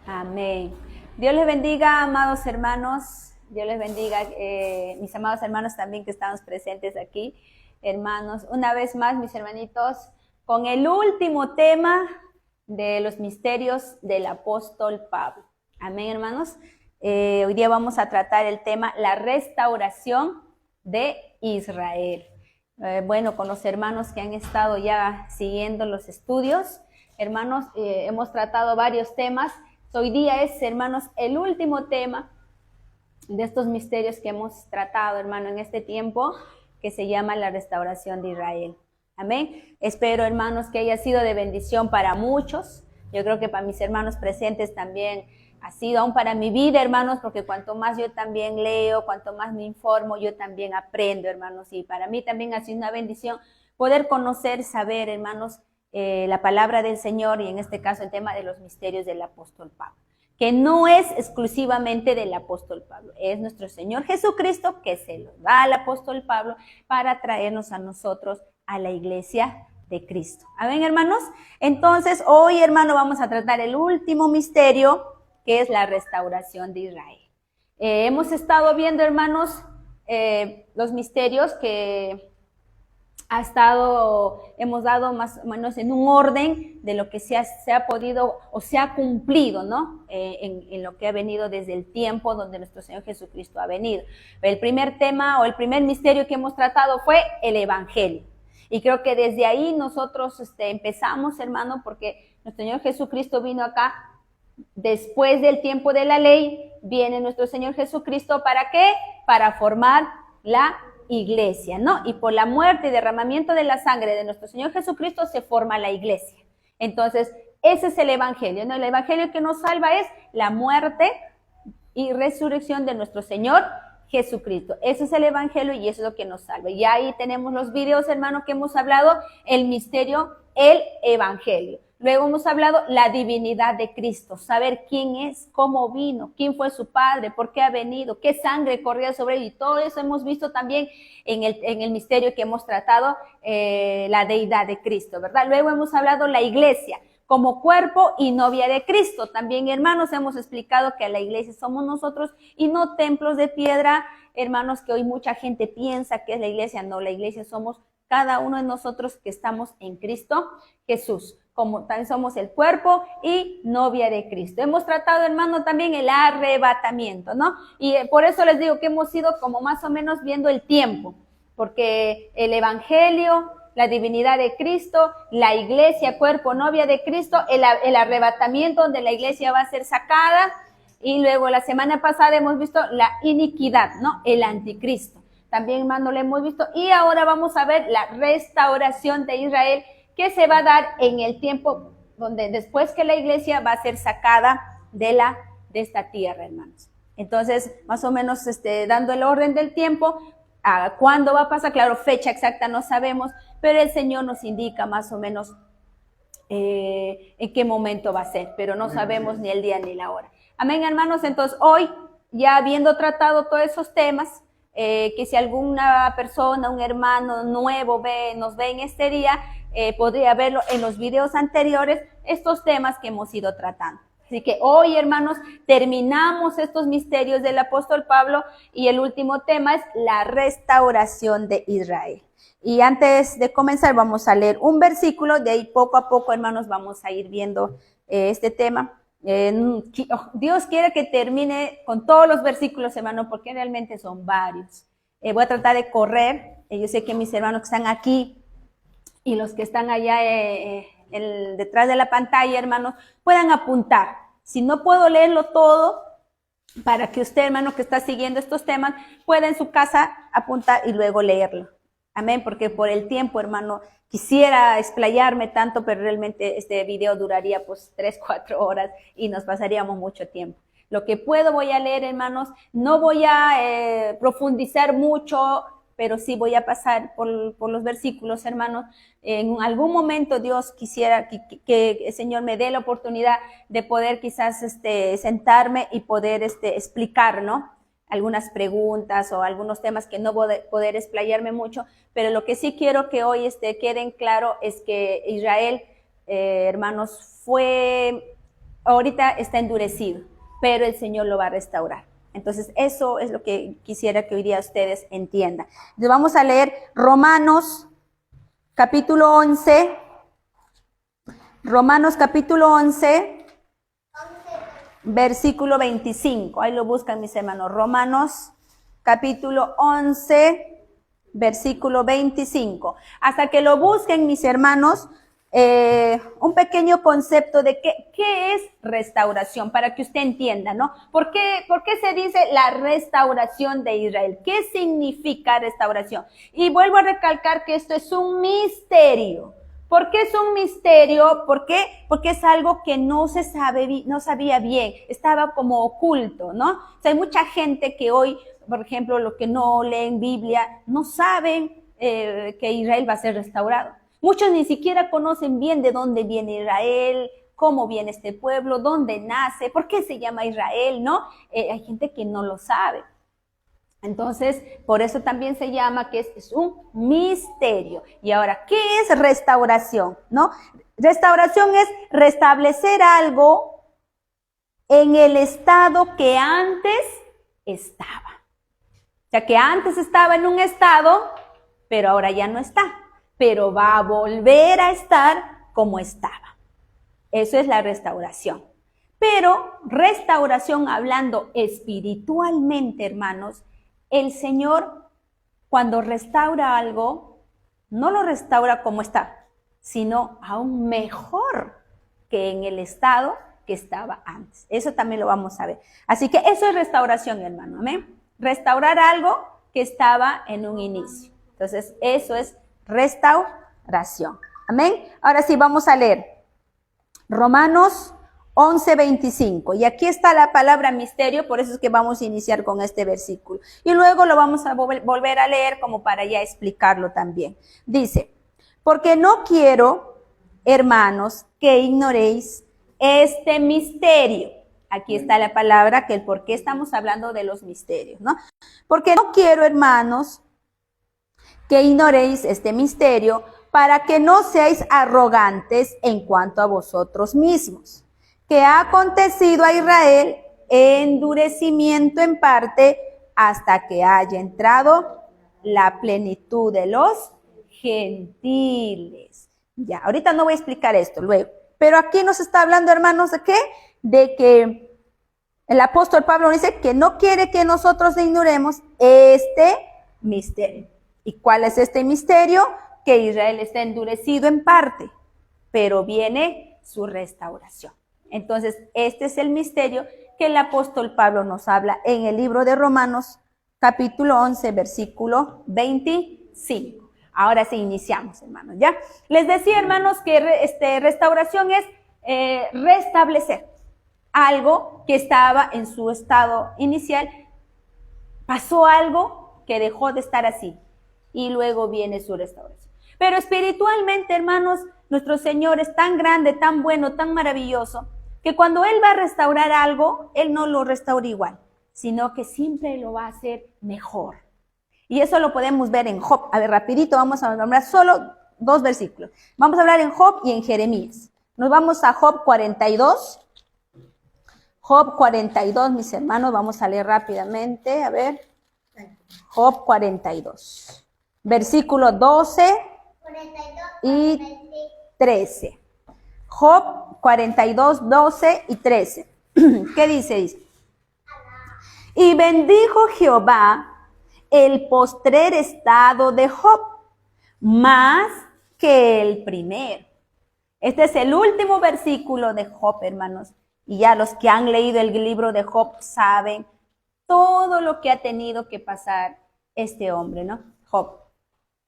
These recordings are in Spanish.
Amén. Dios les bendiga, amados hermanos. Dios les bendiga, mis amados hermanos también que estamos presentes aquí. Hermanos, una vez más, mis hermanitos, con el último tema de los misterios del apóstol Pablo. Amén, hermanos. Hoy día vamos a tratar el tema, la restauración de Israel. Bueno, con los hermanos que han estado ya siguiendo los estudios, hermanos, hemos tratado varios temas. Hoy día es, hermanos, el último tema de estos misterios que hemos tratado, hermano, en este tiempo, que se llama la restauración de Israel. Amén. Espero, hermanos, que haya sido de bendición para muchos. Yo creo que para mis hermanos presentes también ha sido, aún para mi vida, hermanos, porque cuanto más yo también leo, cuanto más me informo, yo también aprendo, hermanos. Y para mí también ha sido una bendición poder conocer, saber, hermanos, la palabra del Señor y en este caso el tema de los misterios del apóstol Pablo, que no es exclusivamente del apóstol Pablo, es nuestro Señor Jesucristo que se lo da al apóstol Pablo para traernos a nosotros a la iglesia de Cristo. ¿Amén, hermanos? Entonces, hoy, hermano, vamos a tratar el último misterio, que es la restauración de Israel. Hemos estado viendo, hermanos, los misterios que hemos dado más o menos en un orden de lo que se ha podido o se ha cumplido, ¿no? En lo que ha venido desde el tiempo donde nuestro Señor Jesucristo ha venido. El primer tema o el primer misterio que hemos tratado fue el Evangelio. Y creo que desde ahí nosotros empezamos, hermano, porque nuestro Señor Jesucristo vino acá después del tiempo de la ley. Viene nuestro Señor Jesucristo, ¿para qué? Para formar la iglesia, ¿no? Y por la muerte y derramamiento de la sangre de nuestro Señor Jesucristo se forma la iglesia. Entonces, ese es el Evangelio, ¿no? El Evangelio que nos salva es la muerte y resurrección de nuestro Señor Jesucristo. Ese es el Evangelio y eso es lo que nos salva. Y ahí tenemos los videos, hermano, que hemos hablado, el misterio, el Evangelio. Luego hemos hablado la divinidad de Cristo, saber quién es, cómo vino, quién fue su padre, por qué ha venido, qué sangre corría sobre él. Y todo eso hemos visto también en el misterio que hemos tratado, la deidad de Cristo, ¿verdad? Luego hemos hablado la iglesia como cuerpo y novia de Cristo. También, hermanos, hemos explicado que la iglesia somos nosotros y no templos de piedra, hermanos, que hoy mucha gente piensa que es la iglesia. No, la iglesia somos cada uno de nosotros que estamos en Cristo Jesús. Como también somos el cuerpo y novia de Cristo. Hemos tratado, hermano, también el arrebatamiento, ¿no? Y por eso les digo que hemos ido como más o menos viendo el tiempo, porque el Evangelio, la divinidad de Cristo, la iglesia, cuerpo, novia de Cristo, el arrebatamiento donde la iglesia va a ser sacada, y luego la semana pasada hemos visto la iniquidad, ¿no? El anticristo. También, hermano, lo hemos visto. Y ahora vamos a ver la restauración de Israel, que se va a dar en el tiempo donde después que la iglesia va a ser sacada de esta tierra, hermanos. Entonces, más o menos dando el orden del tiempo, a cuándo va a pasar, claro, fecha exacta no sabemos, pero el Señor nos indica más o menos en qué momento va a ser, pero no sabemos ni el día ni la hora. Amén, hermanos. Entonces, hoy, ya habiendo tratado todos esos temas, que si alguna persona, un hermano nuevo nos ve en este día, podría verlo en los videos anteriores, estos temas que hemos ido tratando. Así que hoy, hermanos, terminamos estos misterios del apóstol Pablo y el último tema es la restauración de Israel. Y antes de comenzar vamos a leer un versículo, de ahí poco a poco, hermanos, vamos a ir viendo este tema. Dios quiere que termine con todos los versículos, hermano, porque realmente son varios. Voy a tratar de correr. Yo sé que mis hermanos que están aquí y los que están allá detrás de la pantalla, hermanos, puedan apuntar. Si no puedo leerlo todo, para que usted, hermano, que está siguiendo estos temas, pueda en su casa apuntar y luego leerlo. Amén, porque por el tiempo, hermano, quisiera explayarme tanto, pero realmente este video duraría pues 3-4 horas y nos pasaríamos mucho tiempo. Lo que puedo voy a leer, hermanos, no voy a profundizar mucho, pero sí voy a pasar por los versículos, hermanos. En algún momento Dios quisiera que el Señor me dé la oportunidad de poder quizás sentarme y poder explicar, ¿no? Algunas preguntas o algunos temas que no voy a poder explayarme mucho, pero lo que sí quiero que hoy queden claro es que Israel, hermanos, ahorita está endurecido, pero el Señor lo va a restaurar. Entonces, eso es lo que quisiera que hoy día ustedes entiendan. Entonces, vamos a leer Romanos capítulo 11. Romanos capítulo 11, versículo 25. Ahí lo buscan mis hermanos. Romanos capítulo 11, versículo 25. Hasta que lo busquen mis hermanos, un pequeño concepto de qué es restauración, para que usted entienda, ¿no? ¿Por qué se dice la restauración de Israel? ¿Qué significa restauración? Y vuelvo a recalcar que esto es un misterio. ¿Por qué es un misterio? ¿Por qué? Porque es algo que no se sabe, no sabía bien, estaba como oculto, ¿no? O sea, hay mucha gente que hoy, por ejemplo, los que no leen Biblia, no saben que Israel va a ser restaurado. Muchos ni siquiera conocen bien de dónde viene Israel, cómo viene este pueblo, dónde nace, por qué se llama Israel, ¿no? Hay gente que no lo sabe. Entonces, por eso también se llama que es un misterio. Y ahora, ¿qué es restauración? ¿No? Restauración es restablecer algo en el estado que antes estaba. O sea, que antes estaba en un estado, pero ahora ya no está. Pero va a volver a estar como estaba. Eso es la restauración. Pero restauración hablando espiritualmente, hermanos, el Señor cuando restaura algo, no lo restaura como está, sino aún mejor que en el estado que estaba antes. Eso también lo vamos a ver. Así que eso es restauración, hermano. Amén. Restaurar algo que estaba en un inicio. Entonces, eso es restauración. Amén. Ahora sí, vamos a leer Romanos 11:25. Y aquí está la palabra misterio, por eso es que vamos a iniciar con este versículo. Y luego lo vamos a volver a leer como para ya explicarlo también. Dice, porque no quiero, hermanos, que ignoréis este misterio. Aquí está la palabra, que el por qué estamos hablando de los misterios, ¿no? Porque no quiero, hermanos, que ignoréis este misterio, para que no seáis arrogantes en cuanto a vosotros mismos, que ha acontecido a Israel endurecimiento en parte hasta que haya entrado la plenitud de los gentiles. Ya, ahorita no voy a explicar esto luego, pero aquí nos está hablando, hermanos, ¿de qué? De que el apóstol Pablo dice que no quiere que nosotros ignoremos este misterio. ¿Y cuál es este misterio? Que Israel está endurecido en parte, pero viene su restauración. Entonces, este es el misterio que el apóstol Pablo nos habla en el libro de Romanos, capítulo 11, versículo 25. Ahora sí, iniciamos, hermanos, ¿ya? Les decía, hermanos, que restauración es restablecer algo que estaba en su estado inicial. Pasó algo que dejó de estar así y luego viene su restauración. Pero espiritualmente, hermanos, nuestro Señor es tan grande, tan bueno, tan maravilloso, que cuando Él va a restaurar algo, Él no lo restaura igual, sino que siempre lo va a hacer mejor. Y eso lo podemos ver en Job. A ver, rapidito, vamos a nombrar solo 2 versículos. Vamos a hablar en Job y en Jeremías. Nos vamos a Job 42. Job 42, mis hermanos, vamos a leer rápidamente. A ver, Job 42, versículo 12 y 13. Job 42, 12 y 13. ¿Qué dice? Dice, y bendijo Jehová el postrer estado de Job más que el primero. Este es el último versículo de Job, hermanos. Y ya los que han leído el libro de Job saben todo lo que ha tenido que pasar este hombre, ¿no? Job.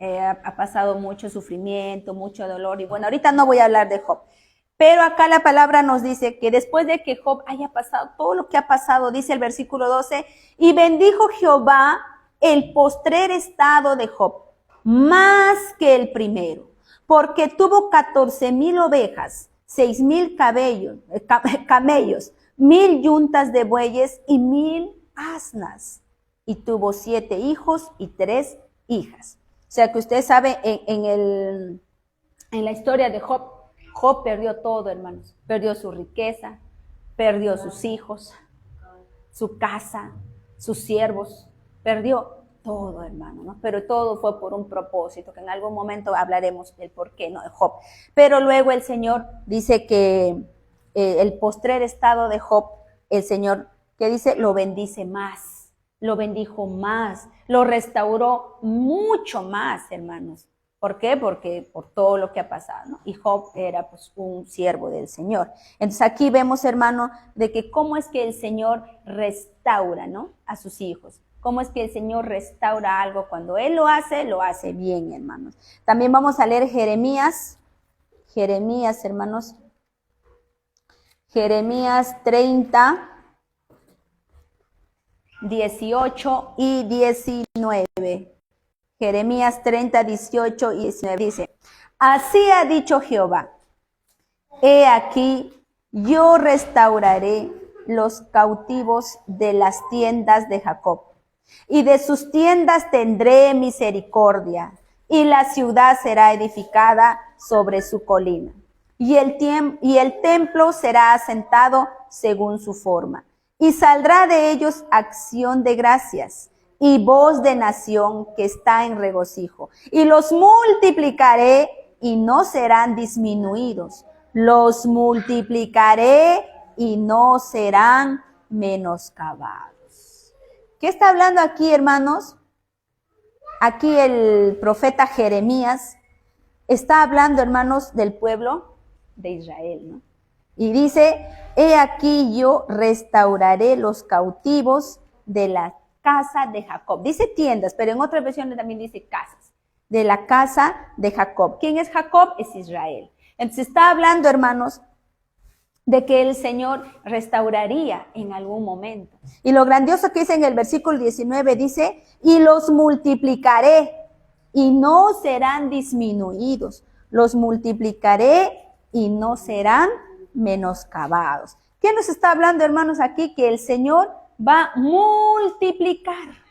Ha pasado mucho sufrimiento, mucho dolor. Y bueno, ahorita no voy a hablar de Job. Pero acá la palabra nos dice que después de que Job haya pasado todo lo que ha pasado, dice el versículo 12, y bendijo Jehová el postrer estado de Job, más que el primero, porque tuvo 14,000 ovejas, 6,000 camellos, 1,000 yuntas de bueyes y 1,000 asnas, y tuvo 7 hijos y 3 hijas. O sea que usted sabe, en la historia de Job, Job perdió todo, hermanos. Perdió su riqueza, perdió sus hijos, su casa, sus siervos, perdió todo, hermano, ¿no? Pero todo fue por un propósito, que en algún momento hablaremos del por qué, ¿no? De Job. Pero luego el Señor dice que el postrer estado de Job, el Señor, que dice, lo bendice más, lo bendijo más, lo restauró mucho más, hermanos. ¿Por qué? Porque por todo lo que ha pasado, ¿no? Y Job era pues un siervo del Señor. Entonces aquí vemos, hermano, de que cómo es que el Señor restaura, ¿no? A sus hijos. Cómo es que el Señor restaura algo cuando Él lo hace bien, hermanos. También vamos a leer Jeremías, hermanos. Jeremías 30, 18 y 19. Jeremías 30, 18 y 19 dice, así ha dicho Jehová, he aquí, yo restauraré los cautivos de las tiendas de Jacob, y de sus tiendas tendré misericordia, y la ciudad será edificada sobre su colina, y el templo será asentado según su forma, y saldrá de ellos acción de gracias, y voz de nación que está en regocijo. Y los multiplicaré y no serán disminuidos. Los multiplicaré y no serán menoscabados. ¿Qué está hablando aquí, hermanos? Aquí el profeta Jeremías está hablando, hermanos, del pueblo de Israel, ¿no? Y dice, he aquí yo restauraré los cautivos de la casa de Jacob. Dice tiendas, pero en otras versiones también dice casas. De la casa de Jacob. ¿Quién es Jacob? Es Israel. Entonces está hablando, hermanos, de que el Señor restauraría en algún momento. Y lo grandioso que dice en el versículo 19, dice, y los multiplicaré y no serán disminuidos. Los multiplicaré y no serán menoscabados. ¿Qué nos está hablando, hermanos, aquí? Que el Señor va a multiplicar.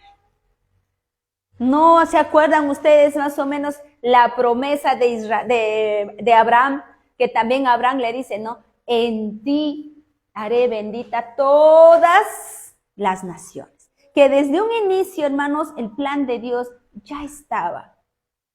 ¿No se acuerdan ustedes más o menos la promesa de Abraham? Que también Abraham le dice, ¿no? En ti haré bendita todas las naciones. Que desde un inicio, hermanos, el plan de Dios ya estaba,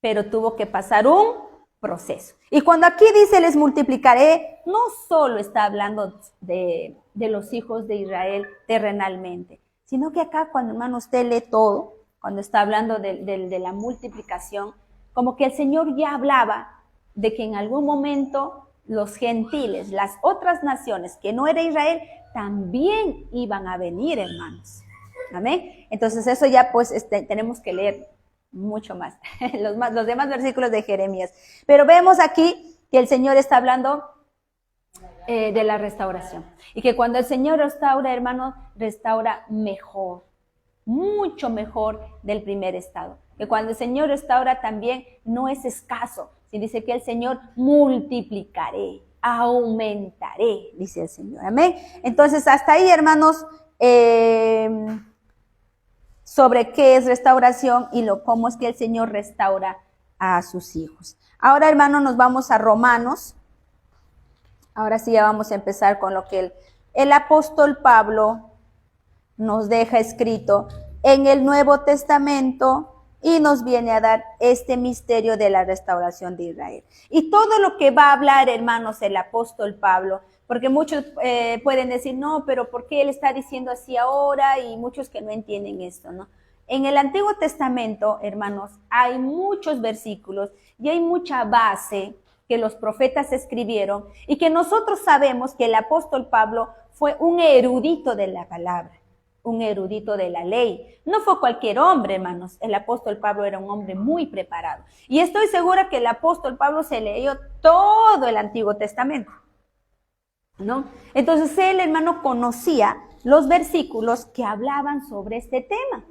pero tuvo que pasar un proceso. Y cuando aquí dice les multiplicaré, no solo está hablando de los hijos de Israel terrenalmente, sino que acá cuando, hermano, usted lee todo, cuando está hablando de la multiplicación, como que el Señor ya hablaba de que en algún momento los gentiles, las otras naciones que no era Israel, también iban a venir, hermanos. Amén. Entonces eso ya pues tenemos que leer mucho más, los demás versículos de Jeremías. Pero vemos aquí que el Señor está hablando de la restauración. Y que cuando el Señor restaura, hermanos, restaura mejor, mucho mejor del primer estado. Que cuando el Señor restaura también no es escaso, sino dice que el Señor multiplicaré, aumentaré, dice el Señor. Amén. Entonces hasta ahí, hermanos, sobre qué es restauración y cómo es que el Señor restaura a sus hijos. Ahora, hermanos, nos vamos a Romanos. Ahora sí ya vamos a empezar con lo que el apóstol Pablo nos deja escrito en el Nuevo Testamento y nos viene a dar este misterio de la restauración de Israel. Y todo lo que va a hablar, hermanos, el apóstol Pablo, porque muchos pueden decir, no, pero ¿por qué él está diciendo así ahora? Y muchos que no entienden esto, ¿no? En el Antiguo Testamento, hermanos, hay muchos versículos y hay mucha base que los profetas escribieron y que nosotros sabemos que el apóstol Pablo fue un erudito de la palabra, un erudito de la ley. No fue cualquier hombre, hermanos. El apóstol Pablo era un hombre muy preparado. Y estoy segura que el apóstol Pablo se leyó todo el Antiguo Testamento, ¿no? Entonces él, hermano, conocía los versículos que hablaban sobre este tema.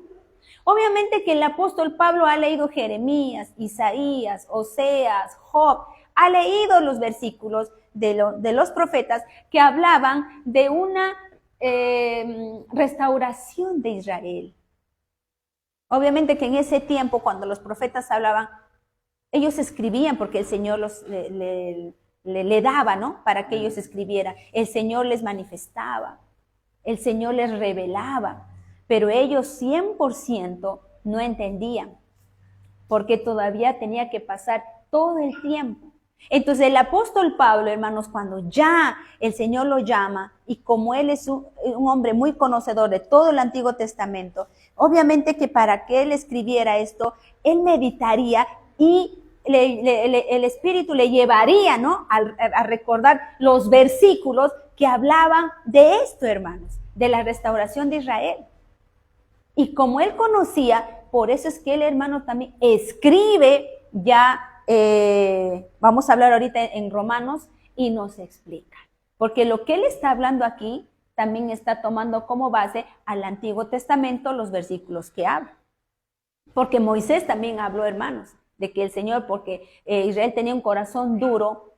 Obviamente que el apóstol Pablo ha leído Jeremías, Isaías, Oseas, Job, ha leído los versículos de los profetas que hablaban de una restauración de Israel. Obviamente que en ese tiempo, cuando los profetas hablaban, ellos escribían porque el Señor le daba, ¿no? Para que ellos escribieran. El Señor les manifestaba, el Señor les revelaba, pero ellos 100% no entendían, porque todavía tenía que pasar todo el tiempo. Entonces el apóstol Pablo, hermanos, cuando ya el Señor lo llama, y como él es un hombre muy conocedor de todo el Antiguo Testamento, obviamente que para que él escribiera esto, él meditaría y el Espíritu le llevaría, ¿no?, a recordar los versículos que hablaban de esto, hermanos, de la restauración de Israel. Y como él conocía, por eso es que el hermano también escribe ya, vamos a hablar ahorita en Romanos, y nos explica. Porque lo que él está hablando aquí también está tomando como base al Antiguo Testamento los versículos que habla. Porque Moisés también habló, hermanos, de que el Señor, porque Israel tenía un corazón duro,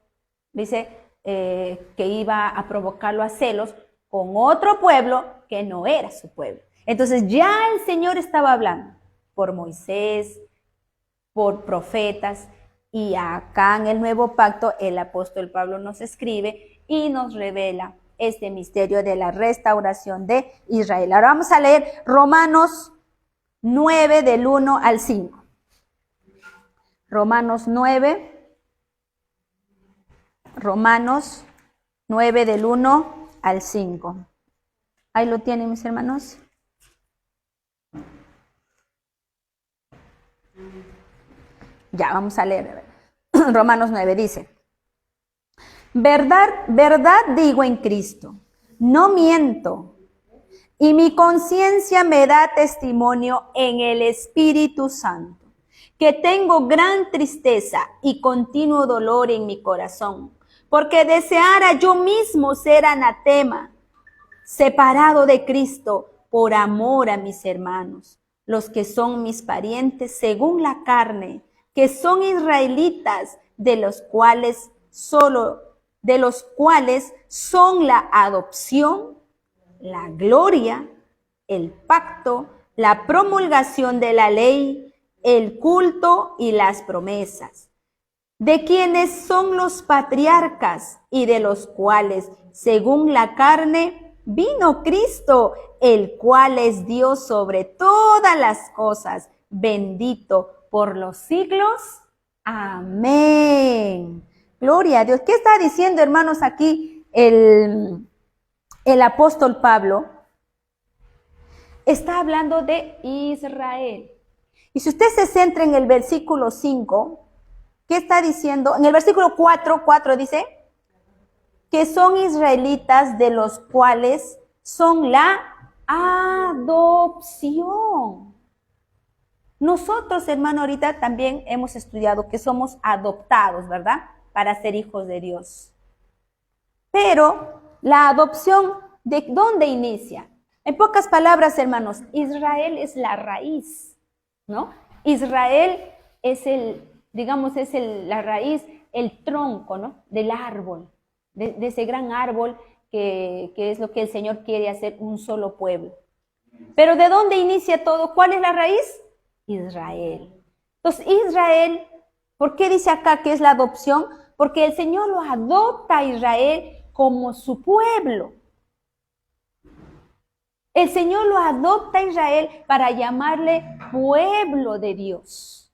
dice que iba a provocarlo a celos con otro pueblo que no era su pueblo. Entonces ya el Señor estaba hablando por Moisés, por profetas, y acá en el Nuevo Pacto el apóstol Pablo nos escribe y nos revela este misterio de la restauración de Israel. Ahora vamos a leer Romanos 9 del 1 al 5. Romanos 9 del 1 al 5. Ahí lo tienen, mis hermanos. Ya, vamos a leer. Romanos 9 dice: verdad digo en Cristo, no miento, y mi conciencia me da testimonio en el Espíritu Santo, que tengo gran tristeza y continuo dolor en mi corazón, porque deseara yo mismo ser anatema, separado de Cristo, por amor a mis hermanos, los que son mis parientes según la carne, que son israelitas, de los cuales son la adopción, la gloria, el pacto, la promulgación de la ley, el culto y las promesas, de quienes son los patriarcas y de los cuales, según la carne, vino Cristo, el cual es Dios sobre todas las cosas, bendito por los siglos. Amén. Gloria a Dios. ¿Qué está diciendo, hermanos, aquí el apóstol Pablo? Está hablando de Israel. Y si usted se centra en el versículo 5, ¿qué está diciendo? En el versículo 4 dice que son israelitas, de los cuales son la adopción. Nosotros, hermano, ahorita también hemos estudiado que somos adoptados, ¿verdad?, para ser hijos de Dios. Pero la adopción, ¿de dónde inicia? En pocas palabras, hermanos, Israel es la raíz, ¿no? Israel es la raíz, el tronco, ¿no?, del árbol, de ese gran árbol que es lo que el Señor quiere hacer, un solo pueblo. Pero ¿de dónde inicia todo? ¿Cuál es la raíz? Israel. Entonces, Israel, ¿por qué dice acá que es la adopción? Porque el Señor lo adopta a Israel como su pueblo. El Señor lo adopta a Israel para llamarle pueblo de Dios,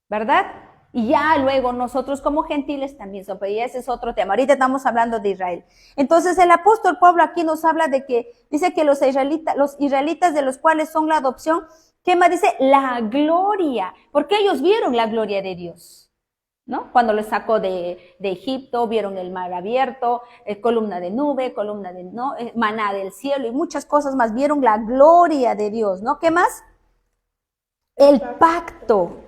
¿verdad? Y ya luego nosotros como gentiles también somos, pero ese es otro tema. Ahorita estamos hablando de Israel. Entonces el apóstol Pablo aquí nos habla de que, dice que los israelitas de los cuales son la adopción, ¿qué más dice? La gloria, porque ellos vieron la gloria de Dios, ¿no? Cuando les sacó de Egipto, vieron el mar abierto, columna de nube, maná del cielo y muchas cosas más, vieron la gloria de Dios, ¿no? ¿Qué más? El pacto,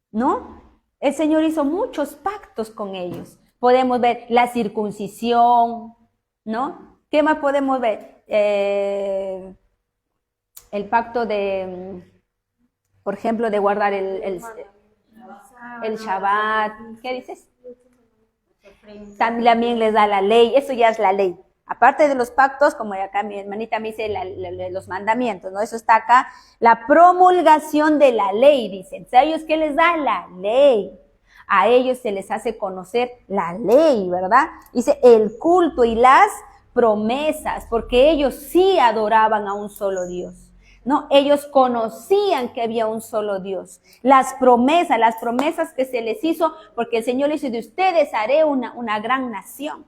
¿no? El Señor hizo muchos pactos con ellos. Podemos ver la circuncisión, ¿no? ¿Qué más podemos ver? El pacto de, por ejemplo, de guardar el Shabbat. ¿Qué dices? También les da la ley, eso ya es la ley. Aparte de los pactos, como acá mi hermanita me dice, los mandamientos, ¿no? Eso está acá. La promulgación de la ley, dicen. ¿A ellos qué les da? La ley. a ellos se les hace conocer la ley, ¿verdad? Dice el culto y las promesas, porque ellos sí adoraban a un solo Dios. No, ellos conocían que había un solo Dios. Las promesas que se les hizo, porque el Señor les dice, de ustedes haré una gran nación,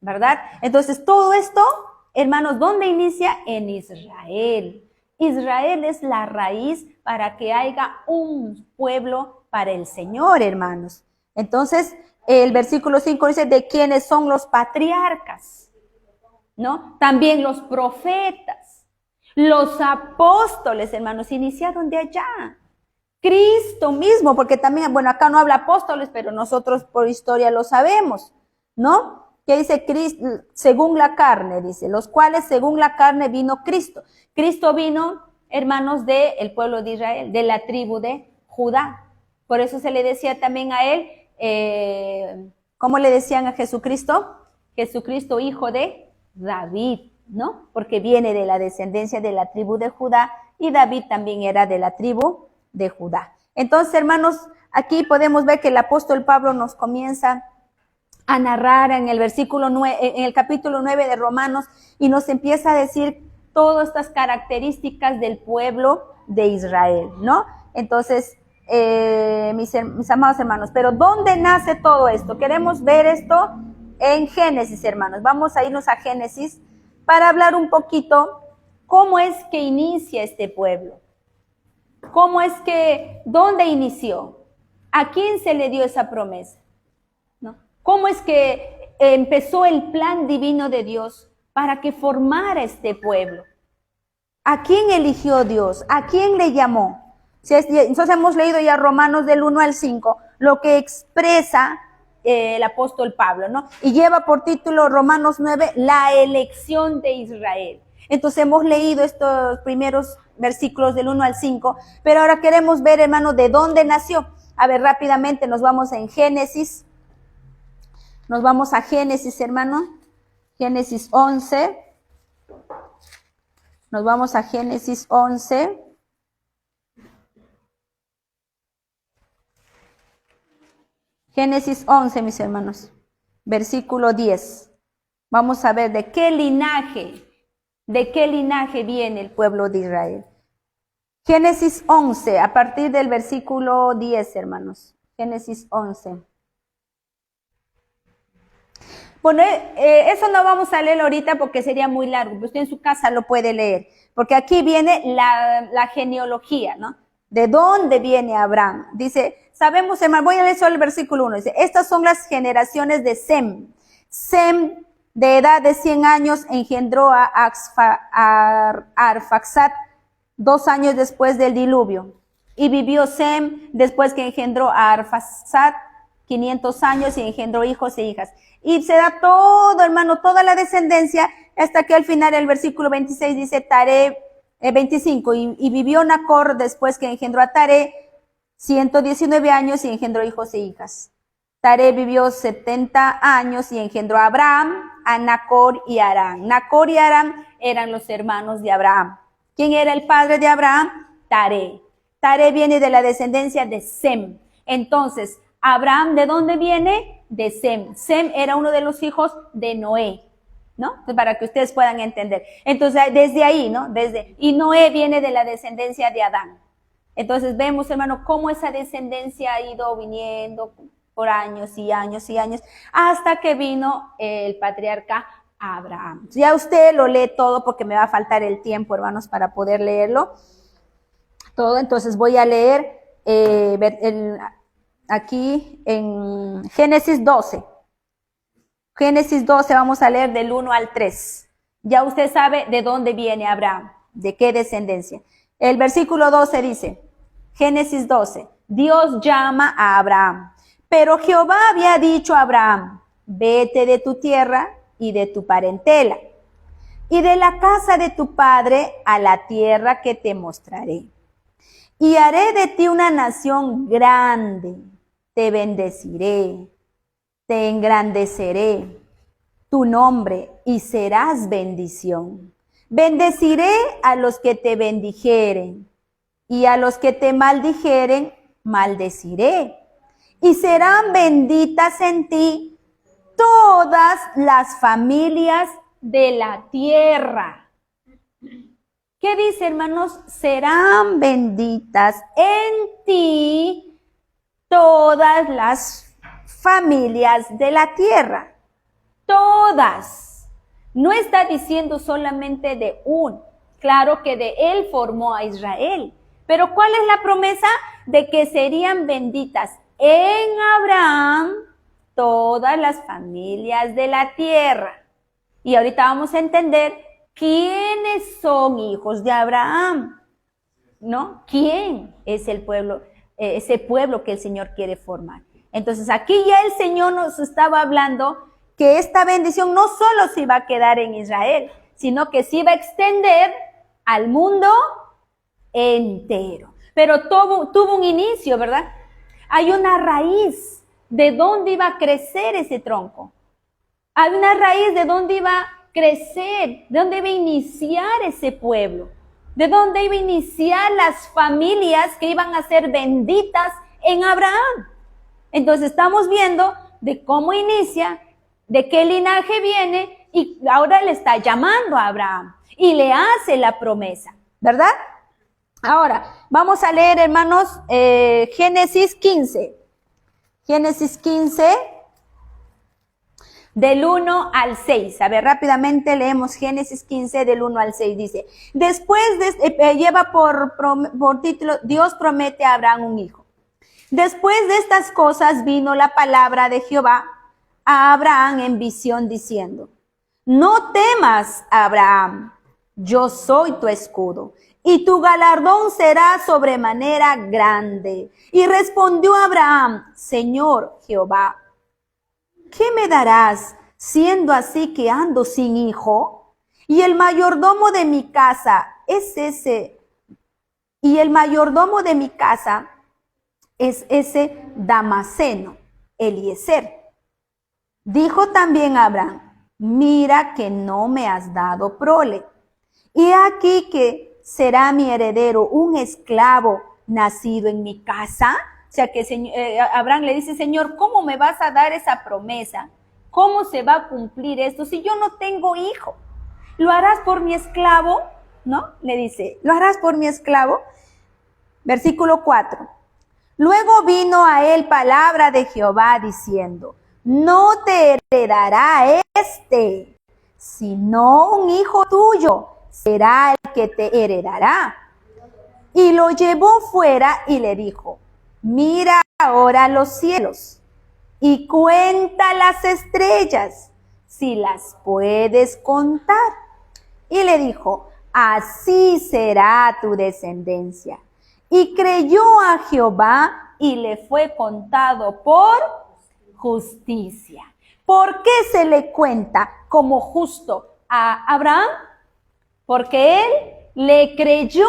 ¿verdad? Entonces, todo esto, hermanos, ¿dónde inicia? En Israel. Israel es la raíz para que haya un pueblo para el Señor, hermanos. Entonces, el versículo 5 dice, ¿de quiénes son los patriarcas? ¿No? También los profetas. Los apóstoles, hermanos, iniciaron de allá. Cristo mismo, porque también, bueno, acá no habla apóstoles, pero nosotros por historia lo sabemos, ¿no? Que dice Cristo, según la carne, dice, los cuales según la carne vino Cristo. Cristo vino, hermanos, del pueblo de Israel, de la tribu de Judá. Por eso se le decía también a él, ¿cómo le decían a Jesucristo? Jesucristo, hijo de David, ¿no? Porque viene de la descendencia de la tribu de Judá y David también era de la tribu de Judá. Entonces, hermanos, aquí podemos ver que el apóstol Pablo nos comienza a narrar en el versículo 9, en el capítulo 9 de Romanos, y nos empieza a decir todas estas características del pueblo de Israel, ¿no? Entonces, mis amados hermanos, pero ¿dónde nace todo esto? Queremos ver esto en Génesis, hermanos. Vamos a irnos a Génesis para hablar un poquito cómo es que inicia este pueblo. ¿Cómo es que, dónde inició? ¿A quién se le dio esa promesa? ¿No? ¿Cómo es que empezó el plan divino de Dios para que formara este pueblo? ¿A quién eligió Dios? ¿A quién le llamó? Entonces hemos leído ya Romanos del 1 al 5, lo que expresa el apóstol Pablo, ¿no? Y lleva por título Romanos 9, la elección de Israel. Entonces hemos leído estos primeros versículos del 1 al 5, pero ahora queremos ver, hermano, de dónde nació. A ver, rápidamente nos vamos en Génesis. Nos vamos a Génesis, hermano. Génesis 11. Nos vamos a Génesis 11. Génesis 11, mis hermanos, versículo 10. Vamos a ver de qué linaje viene el pueblo de Israel. Génesis 11, a partir del versículo 10, hermanos. Génesis 11. Bueno, eso no vamos a leer ahorita porque sería muy largo, pero usted en su casa lo puede leer, porque aquí viene la genealogía, ¿no? ¿De dónde viene Abraham? Dice, sabemos, hermano, voy a leer solo el versículo 1, dice, estas son las generaciones de Sem. Sem, de edad de 100 años, engendró a Arfaxad 2 años después del diluvio. Y vivió Sem, después que engendró a Arfaxad, 500 años y engendró hijos e hijas. Y se da todo, hermano, toda la descendencia, hasta que al final el versículo 26 dice, Taré, 25, y vivió Nacor después que engendró a Taré 119 años y engendró hijos e hijas. Taré vivió 70 años y engendró a Abraham, a Nacor y a Harán. Nacor y Harán eran los hermanos de Abraham. ¿Quién era el padre de Abraham? Taré. Taré viene de la descendencia de Sem. Entonces, Abraham, ¿de dónde viene? De Sem. Sem era uno de los hijos de Noé, ¿no? Entonces, para que ustedes puedan entender. Entonces, desde ahí, ¿no? Y Noé viene de la descendencia de Adán. Entonces, vemos, hermano, cómo esa descendencia ha ido viniendo por años y años y años, hasta que vino el patriarca Abraham. Ya usted lo lee todo porque me va a faltar el tiempo, hermanos, para poder leerlo todo. Entonces, voy a leer aquí en Génesis 12. Génesis 12 vamos a leer del 1 al 3. Ya usted sabe de dónde viene Abraham, de qué descendencia. El versículo 12 dice, Génesis 12, Dios llama a Abraham. Pero Jehová había dicho a Abraham, vete de tu tierra y de tu parentela, y de la casa de tu padre a la tierra que te mostraré. Y haré de ti una nación grande, te bendeciré, te engrandeceré tu nombre y serás bendición. Bendeciré a los que te bendijeren y a los que te maldijeren, maldeciré. y serán benditas en ti todas las familias de la tierra. ¿Qué dice, hermanos? Serán benditas en ti todas las familias de la tierra. Todas. No está diciendo solamente de un. Claro que de él formó a Israel. Pero ¿cuál es la promesa? De que serían benditas en Abraham todas las familias de la tierra. Y ahorita vamos a entender quiénes son hijos de Abraham, ¿no? ¿Quién es el pueblo, ese pueblo que el Señor quiere formar? Entonces aquí ya el Señor nos estaba hablando que esta bendición no solo se iba a quedar en Israel, sino que se iba a extender al mundo entero. Pero tuvo un inicio, ¿verdad? Hay una raíz de dónde iba a crecer ese tronco. Hay una raíz de dónde iba a crecer, de dónde iba a iniciar ese pueblo, de dónde iba a iniciar las familias que iban a ser benditas en Abraham. Entonces estamos viendo de cómo inicia, de qué linaje viene, y ahora le está llamando a Abraham y le hace la promesa, ¿verdad? Ahora, vamos a leer, hermanos, Génesis 15. Génesis 15, del 1 al 6. A ver, rápidamente leemos Génesis 15, del 1 al 6. Dice, después lleva por título, Dios promete a Abraham un hijo. Después de estas cosas vino la palabra de Jehová a Abraham en visión diciendo, no temas, Abraham, yo soy tu escudo, y tu galardón será sobremanera grande. Y respondió Abraham, Señor Jehová, ¿qué me darás siendo así que ando sin hijo? Y el mayordomo de mi casa es ese Damaseno, Eliezer. Dijo también Abraham, mira que no me has dado prole. Y aquí que será mi heredero un esclavo nacido en mi casa. O sea que Abraham le dice, Señor, ¿cómo me vas a dar esa promesa? ¿Cómo se va a cumplir esto si yo no tengo hijo? ¿Lo harás por mi esclavo? ¿No? Le dice, ¿lo harás por mi esclavo? Versículo 4. Luego vino a él palabra de Jehová diciendo, no te heredará sino un hijo tuyo será el que te heredará. Y lo llevó fuera y le dijo, mira ahora los cielos y cuenta las estrellas, si las puedes contar. Y le dijo, así será tu descendencia. Y creyó a Jehová y le fue contado por justicia. ¿Por qué se le cuenta como justo a Abraham? Porque él le creyó.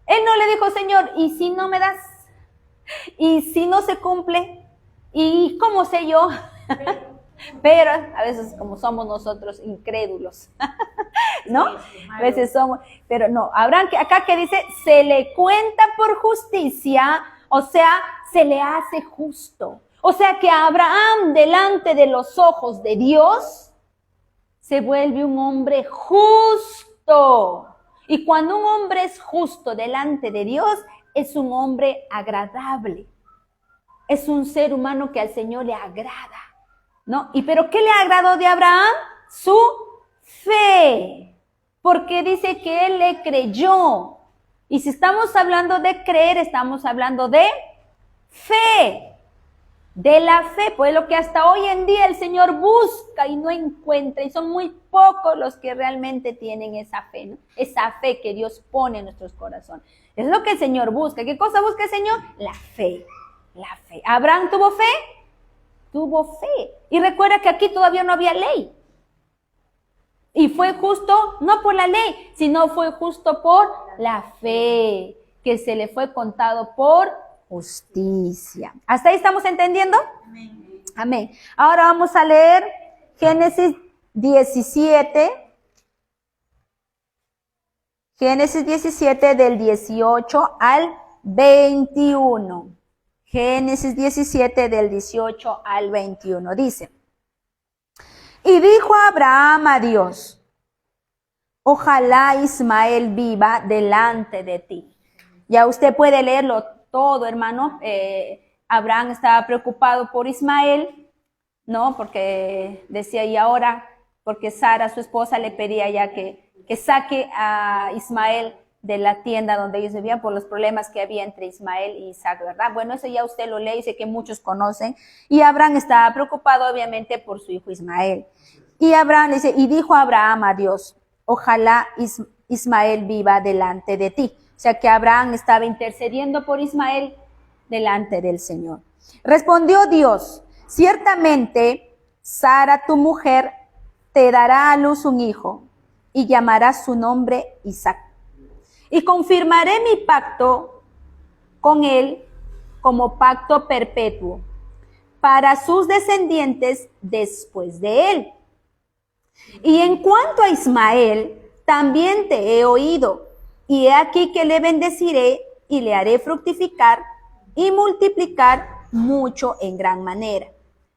Él no le dijo, Señor, ¿y si no me das? ¿Y si no se cumple? ¿Y cómo sé yo? Pero a veces como somos nosotros incrédulos, ¿no? A veces somos, pero no, Abraham acá que dice, se le cuenta por justicia, o sea, se le hace justo. O sea que Abraham delante de los ojos de Dios se vuelve un hombre justo. Y cuando un hombre es justo delante de Dios, es un hombre agradable. Es un ser humano que al Señor le agrada, ¿no? ¿Pero qué le agradó de Abraham? Su fe. Porque dice que él le creyó. Y si estamos hablando de creer, estamos hablando de fe. De la fe, pues lo que hasta hoy en día el Señor busca y no encuentra, y son muy pocos los que realmente tienen esa fe, ¿no? Esa fe que Dios pone en nuestros corazones. Es lo que el Señor busca. ¿Qué cosa busca el Señor? La fe, la fe. ¿Abraham tuvo fe? Tuvo fe. Y recuerda que aquí todavía no había ley. Y fue justo, no por la ley, sino fue justo por la fe, que se le fue contado por justicia. ¿Hasta ahí estamos entendiendo? Amén. Amén. Ahora vamos a leer Génesis 17. Génesis 17 del 18 al 21. Génesis 17 del 18 al 21 dice: y dijo Abraham a Dios: ojalá Ismael viva delante de ti. Ya usted puede leerlo todo, hermano. Abraham estaba preocupado por Ismael, ¿no? Porque decía, y ahora, porque Sara, su esposa, le pedía ya que saque a Ismael de la tienda donde ellos vivían por los problemas que había entre Ismael y Isaac, ¿verdad? Bueno, eso ya usted lo lee y sé que muchos conocen. Y Abraham estaba preocupado, obviamente, por su hijo Ismael. Y Abraham dice, y dijo Abraham a Dios: ojalá Ismael viva delante de ti. O sea que Abraham estaba intercediendo por Ismael delante del Señor. Respondió Dios: ciertamente Sara, tu mujer, te dará a luz un hijo, y llamarás su nombre Isaac. Y confirmaré mi pacto con él como pacto perpetuo para sus descendientes después de él. Y en cuanto a Ismael, también te he oído, y he aquí que le bendeciré y le haré fructificar y multiplicar mucho en gran manera.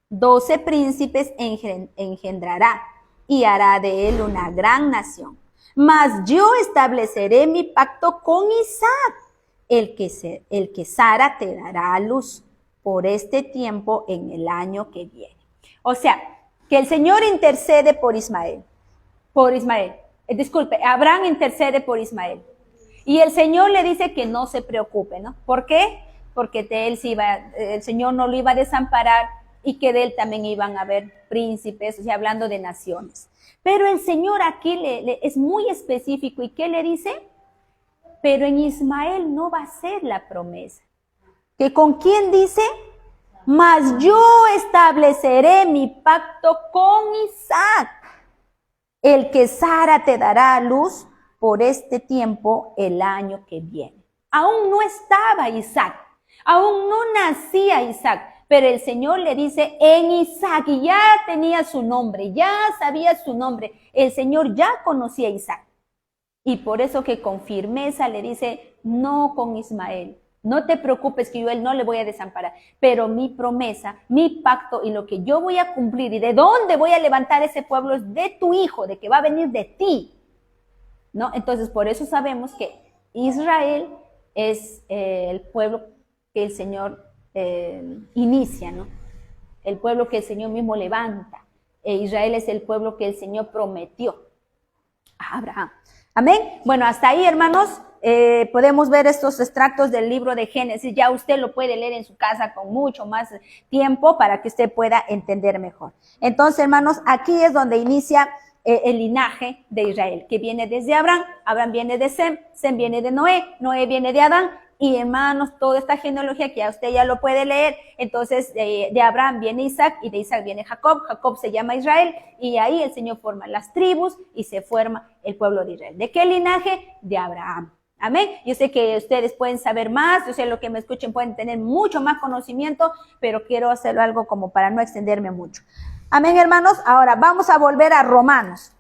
12 príncipes engendrará, y hará de él una gran nación. Mas yo estableceré mi pacto con Isaac, el que Sara te dará a luz por este tiempo en el año que viene. O sea, que el Señor intercede por Ismael. Abraham intercede por Ismael. Y el Señor le dice que no se preocupe, ¿no? ¿Por qué? Porque el Señor no lo iba a desamparar y que de él también iban a haber príncipes, o sea, hablando de naciones. Pero el Señor aquí es muy específico. ¿Y qué le dice? Pero en Ismael no va a ser la promesa. ¿Que con quién dice? Mas yo estableceré mi pacto con Isaac, el que Sara te dará a luz por este tiempo el año que viene. Aún no estaba Isaac, aún no nacía Isaac, pero el Señor le dice en Isaac, y ya tenía su nombre, ya sabía su nombre, el Señor ya conocía a Isaac. Y por eso que con firmeza le dice, no con Ismael. No te preocupes que yo a él no le voy a desamparar, pero mi promesa, mi pacto y lo que yo voy a cumplir y de dónde voy a levantar ese pueblo es de tu hijo, de que va a venir de ti, ¿no? Entonces, por eso sabemos que Israel es el pueblo que el Señor inicia, ¿no? El pueblo que el Señor mismo levanta. Israel es el pueblo que el Señor prometió a Abraham. Amén. Bueno, hasta ahí, hermanos. Podemos ver estos extractos del libro de Génesis. Ya usted lo puede leer en su casa con mucho más tiempo para que usted pueda entender mejor. Entonces, hermanos, aquí es donde inicia el linaje de Israel, que viene desde Abraham. Abraham viene de Sem, Sem viene de Noé, Noé viene de Adán. Y hermanos, toda esta genealogía que ya usted ya lo puede leer, entonces de Abraham viene Isaac y de Isaac viene Jacob, Jacob se llama Israel y ahí el Señor forma las tribus y se forma el pueblo de Israel. ¿De qué linaje? De Abraham. Amén. Yo sé que ustedes pueden saber más, yo sé lo que me escuchen pueden tener mucho más conocimiento, pero quiero hacerlo algo como para no extenderme mucho. Amén, hermanos. Ahora vamos a volver a Romanos.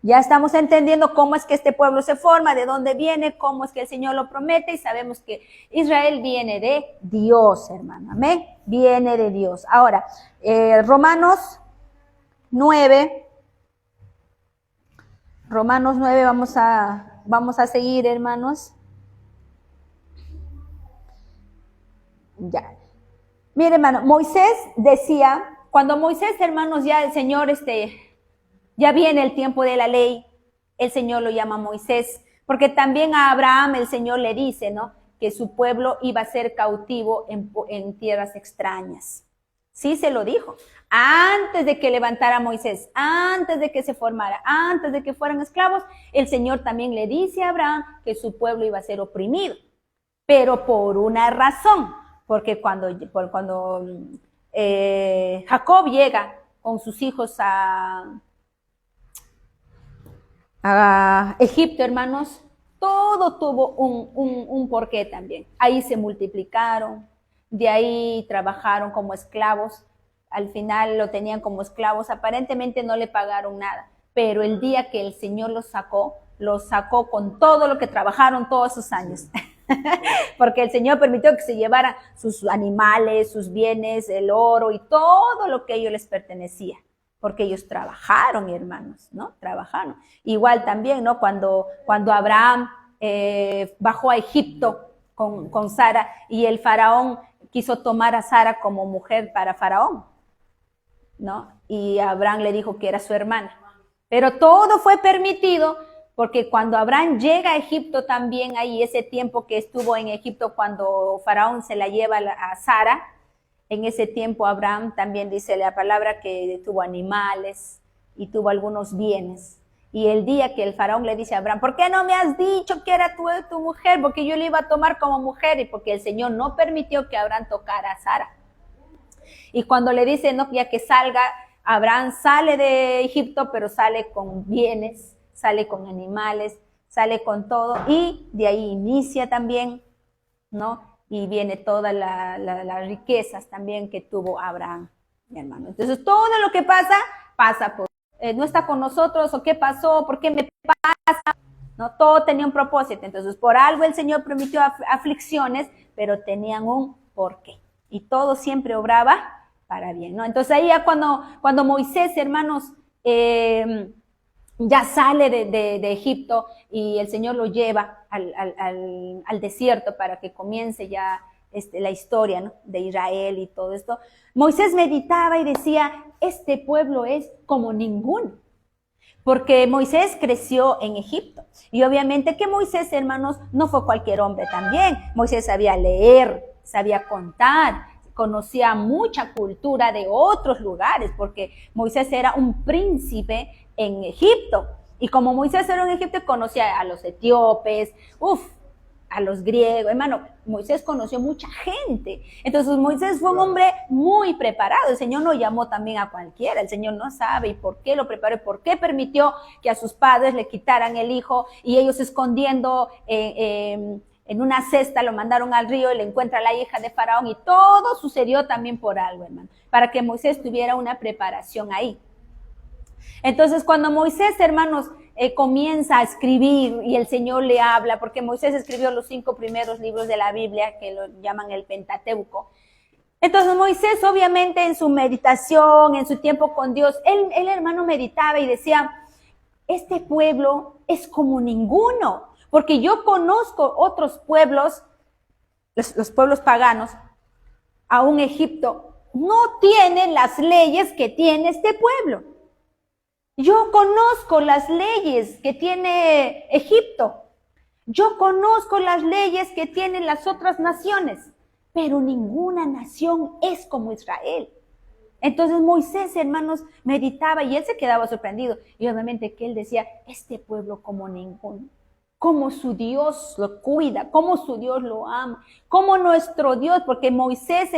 Ya estamos entendiendo cómo es que este pueblo se forma, de dónde viene, cómo es que el Señor lo promete y sabemos que Israel viene de Dios, hermano. Amén. Viene de Dios. Ahora, Romanos 9, vamos a seguir, hermanos. Ya. Mire, hermano, Moisés decía, cuando Moisés, hermanos, ya el Señor, ya viene el tiempo de la ley, el Señor lo llama Moisés, porque también a Abraham el Señor le dice, ¿no? Que su pueblo iba a ser cautivo en tierras extrañas. Sí se lo dijo. Antes de que levantara Moisés, antes de que se formara, antes de que fueran esclavos, el Señor también le dice a Abraham que su pueblo iba a ser oprimido, pero por una razón, porque cuando Jacob llega con sus hijos a Egipto, hermanos, todo tuvo un porqué también. Ahí se multiplicaron, de ahí trabajaron como esclavos, al final lo tenían como esclavos, aparentemente no le pagaron nada, pero el día que el Señor los sacó con todo lo que trabajaron todos esos años. porque el Señor permitió que se llevaran sus animales, sus bienes, el oro y todo lo que a ellos les pertenecía, porque ellos trabajaron, hermanos, ¿no? Trabajaron. Igual también, ¿no? Cuando Abraham bajó a Egipto con Sara y el faraón quiso tomar a Sara como mujer para faraón, ¿no? Y Abraham le dijo que era su hermana. Pero todo fue permitido porque cuando Abraham llega a Egipto también, ahí ese tiempo que estuvo en Egipto cuando faraón se la lleva a Sara, en ese tiempo Abraham también dice la palabra que tuvo animales y tuvo algunos bienes. Y el día que el faraón le dice a Abraham, ¿por qué no me has dicho que era tu mujer? Porque yo le iba a tomar como mujer y porque el Señor no permitió que Abraham tocara a Sara. Y cuando le dice, no, ya que salga, Abraham sale de Egipto, pero sale con bienes, sale con animales, sale con todo, y de ahí inicia también, ¿no? Y viene todas las riquezas también que tuvo Abraham, mi hermano. Entonces, todo lo que pasa, pasa por, no está con nosotros, o qué pasó, por qué me pasa, ¿no? Todo tenía un propósito. Entonces, por algo el Señor permitió aflicciones, pero tenían un porqué. Y todo siempre obraba para bien, ¿no? Entonces ahí ya cuando Moisés, hermanos, ya sale de Egipto y el Señor lo lleva al desierto para que comience ya la historia, ¿no? De Israel y todo esto, Moisés meditaba y decía, este pueblo es como ninguno. Porque Moisés creció en Egipto. Y obviamente que Moisés, hermanos, no fue cualquier hombre también. Moisés sabía leer, sabía contar, conocía mucha cultura de otros lugares, porque Moisés era un príncipe en Egipto. Y como Moisés era en Egipto, conocía a los etíopes, a los griegos. Hermano, Moisés conoció mucha gente. Entonces Moisés fue un hombre muy preparado. El Señor no llamó también a cualquiera. El Señor no sabe y por qué lo preparó, y por qué permitió que a sus padres le quitaran el hijo y ellos escondiendo en una cesta lo mandaron al río y le encuentra la hija de Faraón, y todo sucedió también por algo, hermano, para que Moisés tuviera una preparación ahí. Entonces, cuando Moisés, hermanos, comienza a escribir y el Señor le habla, porque Moisés escribió los 5 primeros libros de la Biblia, que lo llaman el Pentateuco. Entonces Moisés, obviamente, en su meditación, en su tiempo con Dios, él hermano, meditaba y decía, este pueblo es como ninguno, porque yo conozco otros pueblos, los pueblos paganos, aún Egipto, no tienen las leyes que tiene este pueblo. Yo conozco las leyes que tiene Egipto. Yo conozco las leyes que tienen las otras naciones, pero ninguna nación es como Israel. Entonces Moisés, hermanos, meditaba y él se quedaba sorprendido. Y obviamente que él decía, este pueblo como ninguno. Cómo su Dios lo cuida, cómo su Dios lo ama, cómo nuestro Dios, porque Moisés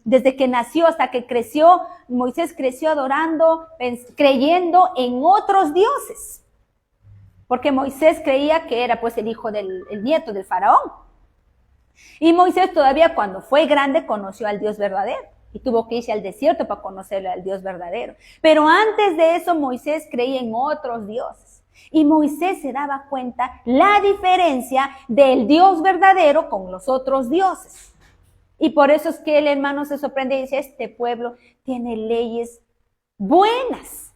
desde que nació hasta que creció, Moisés creció adorando, creyendo en otros dioses. Porque Moisés creía que era pues el hijo el nieto del faraón. Y Moisés todavía cuando fue grande conoció al Dios verdadero y tuvo que irse al desierto para conocerle al Dios verdadero. Pero antes de eso Moisés creía en otros dioses. Y Moisés se daba cuenta la diferencia del Dios verdadero con los otros dioses. Y por eso es que el hermano se sorprende y dice, este pueblo tiene leyes buenas.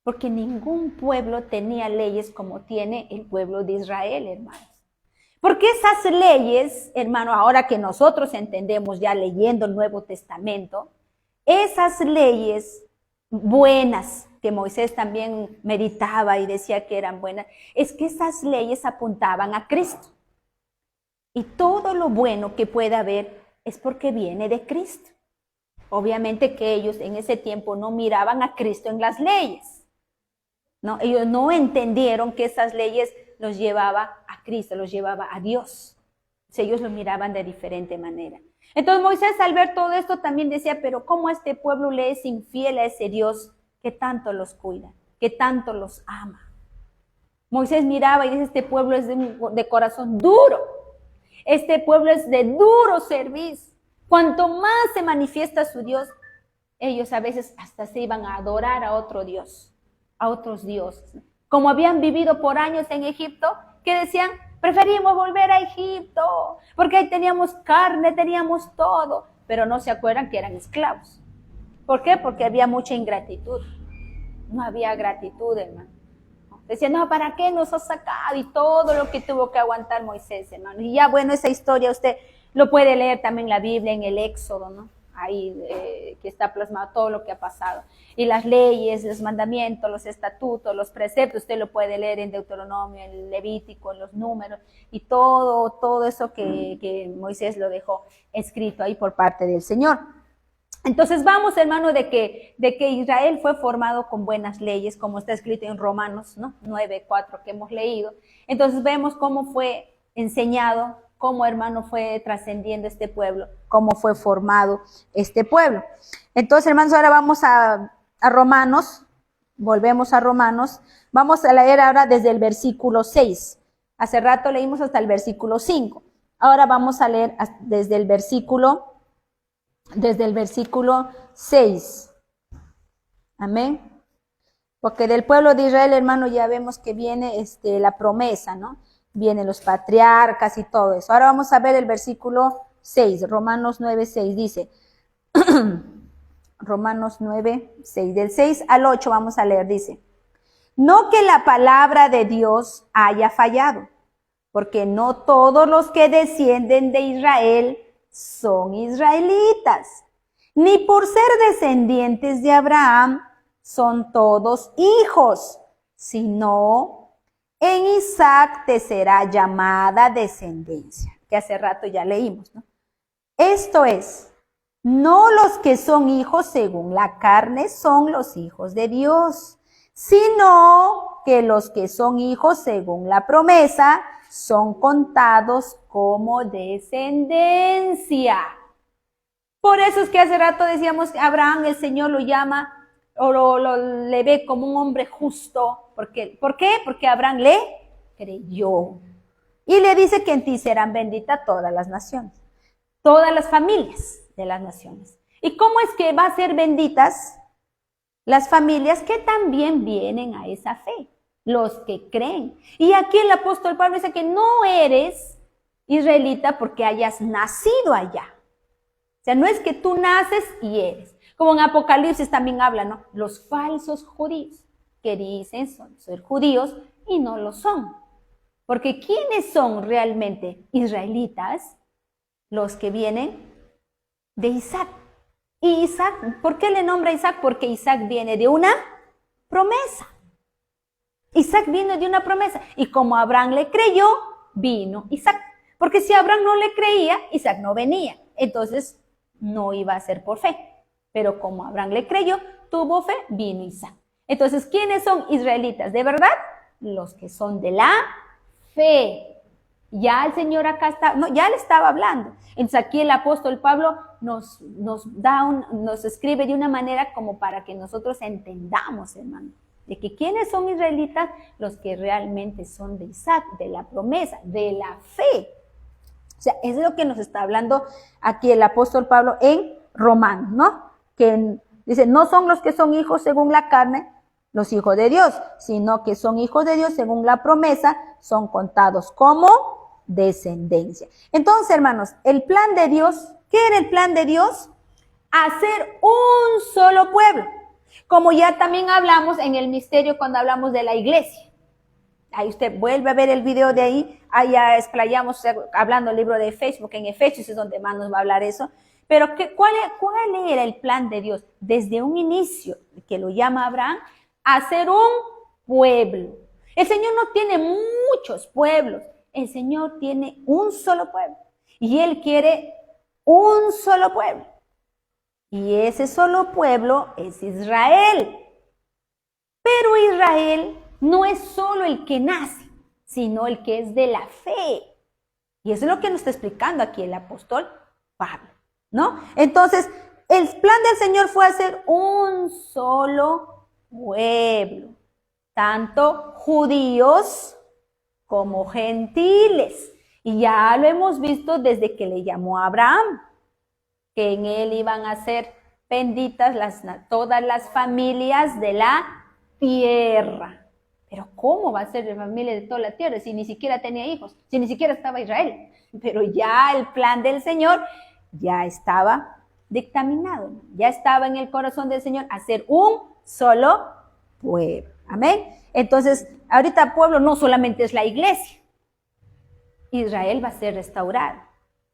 Porque ningún pueblo tenía leyes como tiene el pueblo de Israel, hermanos. Porque esas leyes, hermano, ahora que nosotros entendemos ya leyendo el Nuevo Testamento, esas leyes buenas que Moisés también meditaba y decía que eran buenas, es que esas leyes apuntaban a Cristo. Y todo lo bueno que pueda haber es porque viene de Cristo. Obviamente que ellos en ese tiempo no miraban a Cristo en las leyes. No, ellos no entendieron que esas leyes los llevaba a Cristo, los llevaba a Dios. Ellos lo miraban de diferente manera. Entonces Moisés al ver todo esto también decía, pero ¿cómo este pueblo le es infiel a ese Dios que tanto los cuida, que tanto los ama? Moisés miraba y dice, este pueblo es de corazón duro. Este pueblo es de duro servicio. Cuanto más se manifiesta su Dios, ellos a veces hasta se iban a adorar a otro Dios, a otros dioses. Como habían vivido por años en Egipto, que decían, preferimos volver a Egipto, porque ahí teníamos carne, teníamos todo, pero no se acuerdan que eran esclavos. ¿Por qué? Porque había mucha ingratitud. No había gratitud, hermano. Decían, no, ¿para qué nos has sacado? Y todo lo que tuvo que aguantar Moisés, hermano. Y ya, bueno, esa historia usted lo puede leer también en la Biblia, en el Éxodo, ¿no? Ahí que está plasmado todo lo que ha pasado. Y las leyes, los mandamientos, los estatutos, los preceptos, usted lo puede leer en Deuteronomio, en Levítico, en los Números, y todo eso que Moisés lo dejó escrito ahí por parte del Señor. Entonces vamos, hermano, de que Israel fue formado con buenas leyes, como está escrito en Romanos, ¿no? 9:4 que hemos leído. Entonces vemos cómo fue enseñado, cómo, hermano, fue trascendiendo este pueblo, cómo fue formado este pueblo. Entonces, hermanos, ahora vamos a Romanos, volvemos a Romanos, vamos a leer ahora desde el versículo 6. Hace rato leímos hasta el versículo 5. Ahora vamos a leer desde el versículo 6. Amén. Porque del pueblo de Israel, hermano, ya vemos que viene la promesa, ¿no? Vienen los patriarcas y todo eso. Ahora vamos a ver el versículo 6, Romanos 9:6 dice, Romanos 9:6, del 6 al 8 vamos a leer, dice, no que la palabra de Dios haya fallado, porque no todos los que descienden de Israel son israelitas, ni por ser descendientes de Abraham son todos hijos, sino en Isaac te será llamada descendencia, que hace rato ya leímos, ¿no? Esto es, no los que son hijos según la carne son los hijos de Dios, sino que los que son hijos según la promesa son contados como descendencia. Por eso es que hace rato decíamos que Abraham, el Señor lo llama o le ve como un hombre justo. ¿Por qué? Porque Abraham le creyó. Y le dice que en ti serán benditas todas las naciones, todas las familias de las naciones. ¿Y cómo es que va a ser benditas las familias que también vienen a esa fe? Los que creen. Y aquí el apóstol Pablo dice que no eres israelita porque hayas nacido allá. O sea, no es que tú naces y eres. Como en Apocalipsis también habla, ¿no? Los falsos judíos que dicen ser judíos y no lo son. Porque ¿quiénes son realmente israelitas? Los que vienen de Isaac. Y Isaac, ¿por qué le nombra Isaac? Porque Isaac viene de una promesa. Isaac vino de una promesa. Y como Abraham le creyó, vino Isaac. Porque si Abraham no le creía, Isaac no venía. Entonces no iba a ser por fe. Pero como Abraham le creyó, tuvo fe, vino Isaac. Entonces, ¿quiénes son israelitas? ¿De verdad? Los que son de la fe. Ya el Señor acá está, no, ya le estaba hablando. Entonces aquí el apóstol Pablo nos escribe de una manera como para que nosotros entendamos, hermano, de que quiénes son israelitas, los que realmente son de Isaac, de la promesa, de la fe. O sea, es lo que nos está hablando aquí el apóstol Pablo en Romanos, ¿no? Que dice, no son los que son hijos según la carne, los hijos de Dios, sino que son hijos de Dios según la promesa, son contados como descendencia. Entonces, hermanos, el plan de Dios, ¿qué era el plan de Dios? Hacer un solo pueblo. Como ya también hablamos en el misterio cuando hablamos de la iglesia. Ahí usted vuelve a ver el video de ahí ya explayamos hablando del libro de Efesios, porque en Efesios es donde más nos va a hablar eso. Pero ¿cuál era el plan de Dios? Desde un inicio, que lo llama Abraham, hacer un pueblo. El Señor no tiene muchos pueblos, el Señor tiene un solo pueblo. Y Él quiere un solo pueblo. Y ese solo pueblo es Israel. Pero Israel no es solo el que nace, sino el que es de la fe. Y eso es lo que nos está explicando aquí el apóstol Pablo, ¿no? Entonces, el plan del Señor fue hacer un solo pueblo, tanto judíos como gentiles. Y ya lo hemos visto desde que le llamó a Abraham, que en él iban a ser benditas todas las familias de la tierra. Pero ¿cómo va a ser la familia de toda la tierra si ni siquiera tenía hijos, si ni siquiera estaba Israel? Pero ya el plan del Señor ya estaba dictaminado, ya estaba en el corazón del Señor hacer un solo pueblo. Amén. Entonces, ahorita pueblo no solamente es la iglesia. Israel va a ser restaurado,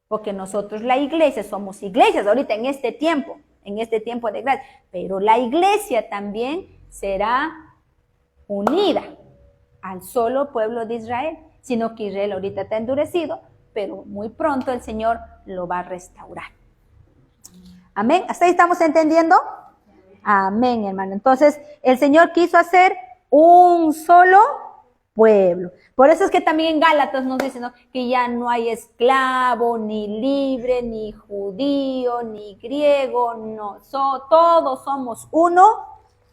porque nosotros la iglesia somos iglesias ahorita en este tiempo de gracia, pero la iglesia también será unida al solo pueblo de Israel, sino que Israel ahorita está endurecido, pero muy pronto el Señor lo va a restaurar. Amén. ¿Hasta ahí estamos entendiendo? Amén, hermano. Entonces, el Señor quiso hacer un solo pueblo. Por eso es que también en Gálatas nos dice, ¿no?, que ya no hay esclavo, ni libre, ni judío, ni griego, no, todos somos uno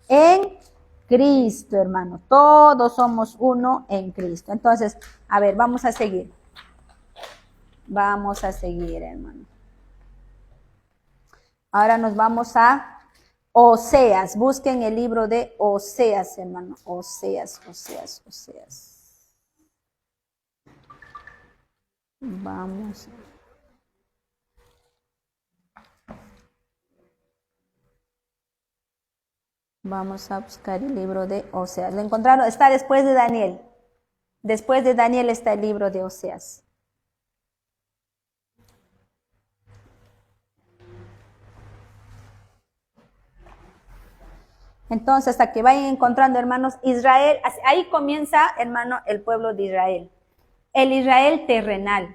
en Cristo, hermano. Todos somos uno en Cristo. Entonces, a ver, vamos a seguir. Vamos a seguir, hermano. Ahora nos vamos a Oseas. Busquen el libro de Oseas, hermano. Oseas. Vamos. Vamos a buscar el libro de Oseas. ¿Lo encontraron? Está después de Daniel. Después de Daniel está el libro de Oseas. Entonces, hasta que vayan encontrando, hermanos, Israel, ahí comienza, hermano, el pueblo de Israel. El Israel terrenal,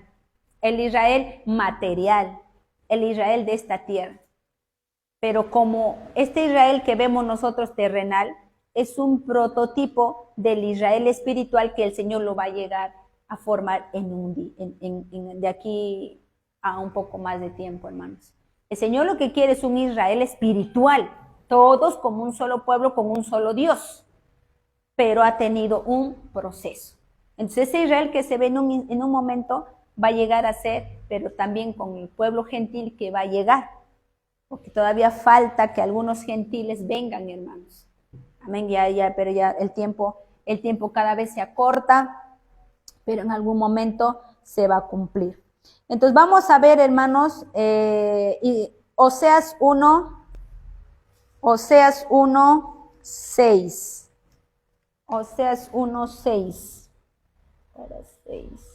el Israel material, el Israel de esta tierra. Pero como este Israel que vemos nosotros terrenal es un prototipo del Israel espiritual que el Señor lo va a llegar a formar de aquí a un poco más de tiempo, hermanos. El Señor lo que quiere es un Israel espiritual, todos como un solo pueblo, con un solo Dios, pero ha tenido un proceso. Entonces ese Israel que se ve en un momento va a llegar a ser, pero también con el pueblo gentil que va a llegar, porque todavía falta que algunos gentiles vengan, hermanos. Amén, pero ya el tiempo cada vez se acorta, pero en algún momento se va a cumplir. Entonces vamos a ver, hermanos, Oseas 1:6. Oseas 1:6. Para 6.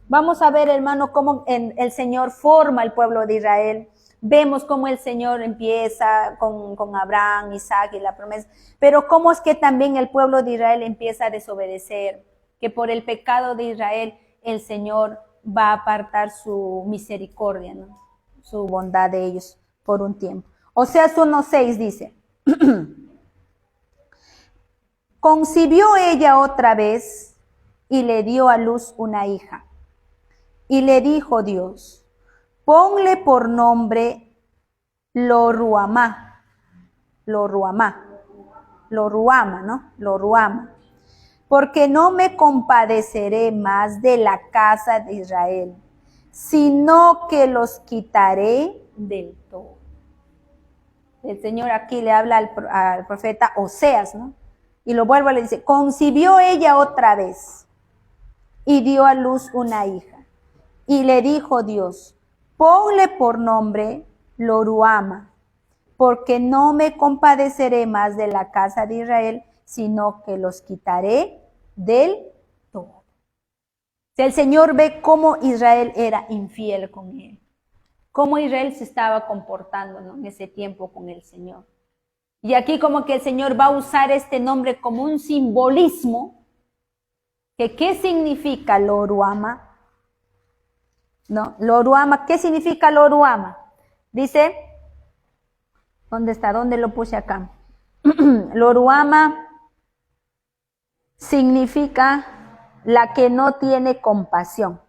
Vamos a ver, hermano, cómo el Señor forma el pueblo de Israel. Vemos cómo el Señor empieza con Abraham, Isaac y la promesa. Pero cómo es que también el pueblo de Israel empieza a desobedecer. Que por el pecado de Israel el Señor va a apartar su misericordia, ¿no?, su bondad de ellos por un tiempo. Oseas 1:6 dice: concibió ella otra vez y le dio a luz una hija. Y le dijo Dios: ponle por nombre Lo-Ruhamá, porque no me compadeceré más de la casa de Israel, sino que los quitaré del todo. El Señor aquí le habla al profeta Oseas, ¿no? Y lo vuelve a le dice: concibió ella otra vez y dio a luz una hija. Y le dijo Dios: ponle por nombre Lo-Ruhamá, porque no me compadeceré más de la casa de Israel, sino que los quitaré del todo. El Señor ve cómo Israel era infiel con él, cómo Israel se estaba comportando, ¿no?, en ese tiempo con el Señor. Y aquí como que el Señor va a usar este nombre como un simbolismo. ¿Qué significa Lo-Ruhamá? No, Lo-Ruhamá, ¿qué significa Lo-Ruhamá? Dice, ¿dónde está? ¿Dónde lo puse acá? Lo-Ruhamá significa la que no tiene compasión,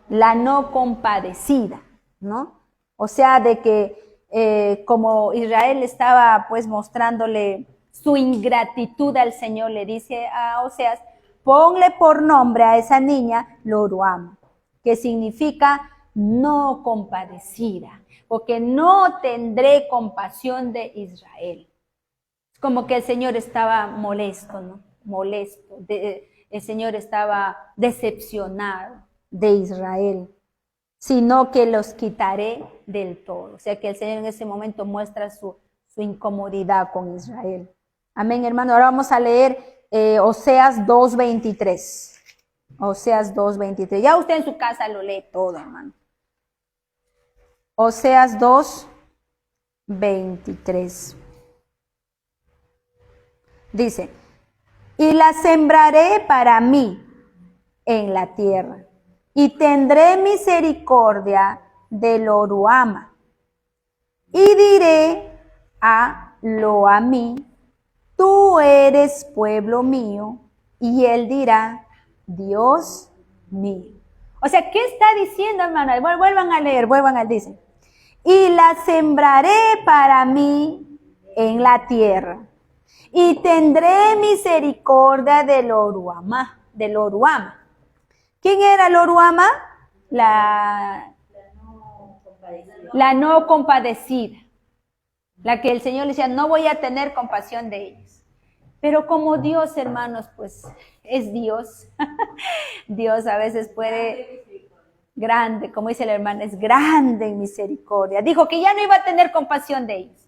la no compadecida, ¿no? O sea, de que como Israel estaba pues mostrándole su ingratitud al Señor, le dice a Oseas: ponle por nombre a esa niña Lo-Ruhamá, que significa no compadecida, porque no tendré compasión de Israel. Es como que el Señor estaba molesto, ¿no? Molesto. El Señor estaba decepcionado de Israel, sino que los quitaré del todo. O sea que el Señor en ese momento muestra su incomodidad con Israel. Amén, hermano. Ahora vamos a leer Oseas 2:23. Oseas 2:23. Ya usted en su casa lo lee todo, hermano. Oseas 2:23. Dice, y la sembraré para mí en la tierra, y tendré misericordia de Lo-ruhama, y diré a Lo-ammi, tú eres pueblo mío, y él dirá, Dios mío. O sea, ¿qué está diciendo, hermano? Vuelvan a leer, dice, y la sembraré para mí en la tierra, y tendré misericordia de Lo-ruhama. ¿Quién era Lo-ruhama? La no compadecida. La que el Señor le decía, no voy a tener compasión de ellos. Pero como Dios, hermanos, pues es Dios. Dios a veces puede, grande, como dice el hermano, es grande en misericordia. Dijo que ya no iba a tener compasión de ellos.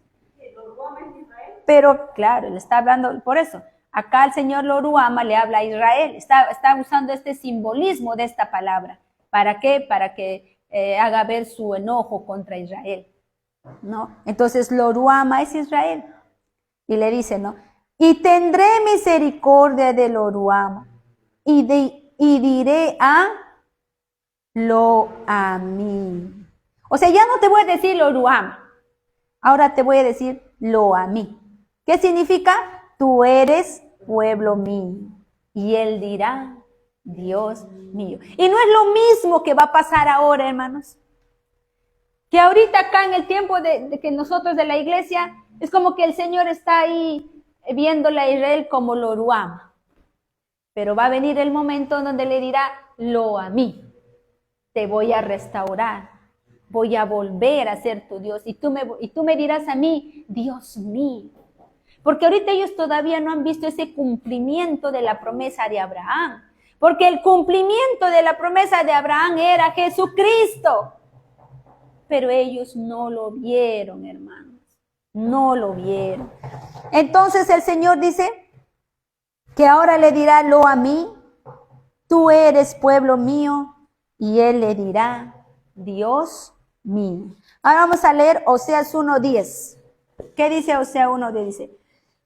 Pero claro, le está hablando, por eso, acá el Señor Lo-ruhama le habla a Israel, está usando este simbolismo de esta palabra. ¿Para qué? Para que haga ver su enojo contra Israel, ¿no? Entonces Lo-ruhama es Israel. Y le dice, ¿no? Y tendré misericordia de Lo-ruhama, y diré a Lo-ammi. O sea, ya no te voy a decir Lo-ruhama, ahora te voy a decir Lo-ammi. ¿Qué significa? Tú eres pueblo mío. Y él dirá, Dios mío. Y no es lo mismo que va a pasar ahora, hermanos. Que ahorita acá en el tiempo de que nosotros de la iglesia, es como que el Señor está ahí viéndole a Israel como Lo-ruhama. Pero va a venir el momento donde le dirá, Lo-ammi. Te voy a restaurar. Voy a volver a ser tu Dios. Y tú me dirás a mí, Dios mío. Porque ahorita ellos todavía no han visto ese cumplimiento de la promesa de Abraham. Porque el cumplimiento de la promesa de Abraham era Jesucristo. Pero ellos no lo vieron, hermanos. No lo vieron. Entonces el Señor dice que ahora le dirá Lo-ammi, tú eres pueblo mío, y él le dirá, Dios mío. Ahora vamos a leer Oseas 1:10. ¿Qué dice Oseas 1:10? Dice,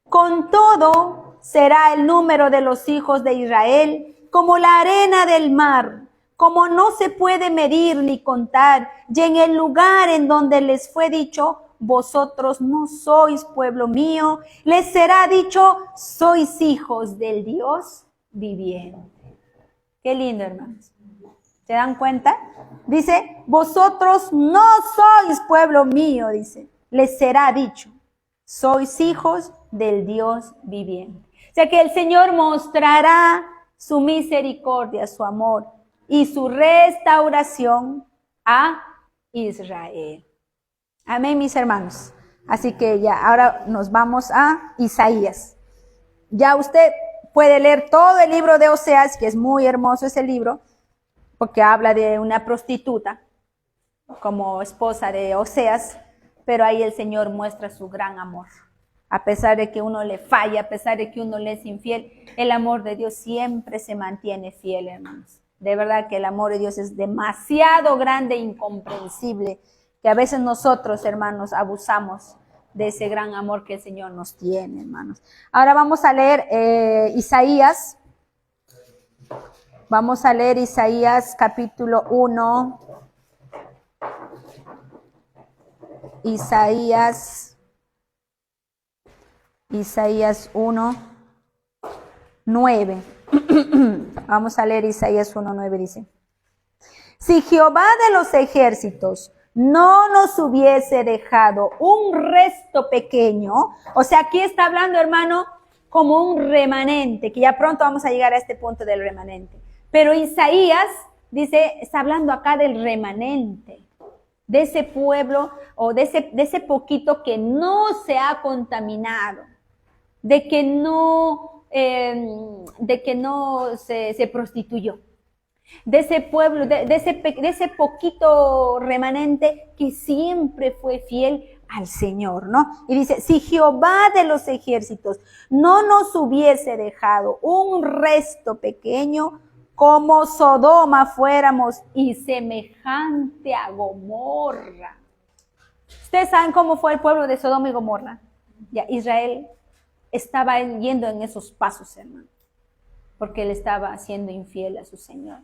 con todo será el número de los hijos de Israel como la arena del mar, como no se puede medir ni contar, y en el lugar en donde les fue dicho, vosotros no sois pueblo mío, les será dicho, sois hijos del Dios viviente. Qué lindo, hermanos. ¿Se dan cuenta? Dice, vosotros no sois pueblo mío, dice, les será dicho, sois hijos del Dios viviente. O sea que el Señor mostrará su misericordia, su amor y su restauración a Israel. Amén, mis hermanos. Así que ya, ahora nos vamos a Isaías. Ya usted puede leer todo el libro de Oseas, que es muy hermoso ese libro, porque habla de una prostituta como esposa de Oseas, pero ahí el Señor muestra su gran amor. A pesar de que uno le falla, a pesar de que uno le es infiel, el amor de Dios siempre se mantiene fiel, hermanos. De verdad que el amor de Dios es demasiado grande e incomprensible, que a veces nosotros, hermanos, abusamos de ese gran amor que el Señor nos tiene, hermanos. Ahora vamos a leer Isaías. Vamos a leer Isaías capítulo 1. Isaías 1, 9. Vamos a leer Isaías 1, 9, dice. Si Jehová de los ejércitos no nos hubiese dejado un resto pequeño, o sea, aquí está hablando, hermano, como un remanente, que ya pronto vamos a llegar a este punto del remanente. Pero Isaías Dice, está hablando acá del remanente, de ese pueblo o de ese poquito que no se ha contaminado, de que no se prostituyó, de ese pueblo, de ese poquito remanente que siempre fue fiel al Señor, ¿no? Y dice, si Jehová de los ejércitos no nos hubiese dejado un resto pequeño, como Sodoma fuéramos y semejante a Gomorra. Ustedes saben cómo fue el pueblo de Sodoma y Gomorra. Ya Israel estaba yendo en esos pasos, hermano, porque él estaba siendo infiel a su Señor.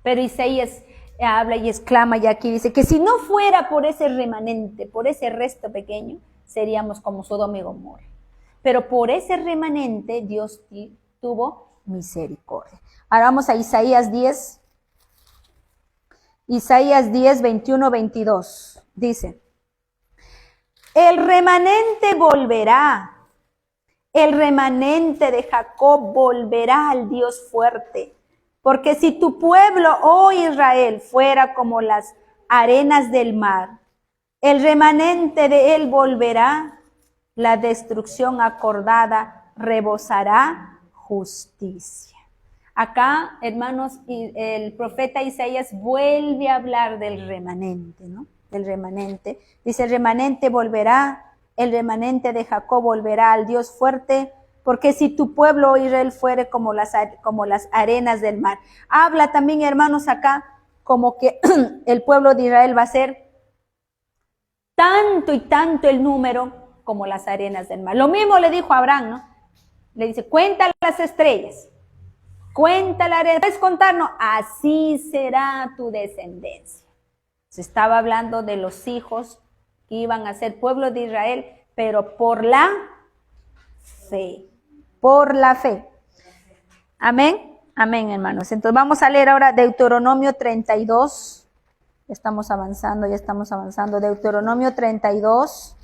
Pero Isaías habla y exclama, y aquí dice que si no fuera por ese remanente, por ese resto pequeño, seríamos como Sodoma y Gomorra. Pero por ese remanente Dios tuvo misericordia. Ahora vamos a Isaías 10. Isaías 10, 21, 22. Dice, el remanente volverá. El remanente de Jacob volverá al Dios fuerte. Porque si tu pueblo, oh Israel, fuera como las arenas del mar, el remanente de él volverá, la destrucción acordada rebosará justicia. Acá, hermanos, el profeta Isaías vuelve a hablar del remanente, ¿no? Del remanente. Dice, el remanente volverá, el remanente de Jacob volverá al Dios fuerte, porque si tu pueblo, oh Israel, fuere como las arenas del mar. Habla también, hermanos, acá, como que el pueblo de Israel va a ser tanto y tanto el número como las arenas del mar. Lo mismo le dijo a Abraham, ¿no? Le dice, cuenta las estrellas, cuenta la arena. ¿Puedes contarnos? Así será tu descendencia. Se estaba hablando de los hijos que iban a ser pueblo de Israel, pero por la fe. Por la fe. Amén. Amén, hermanos. Entonces vamos a leer ahora Deuteronomio 32. Ya estamos avanzando. Deuteronomio 32.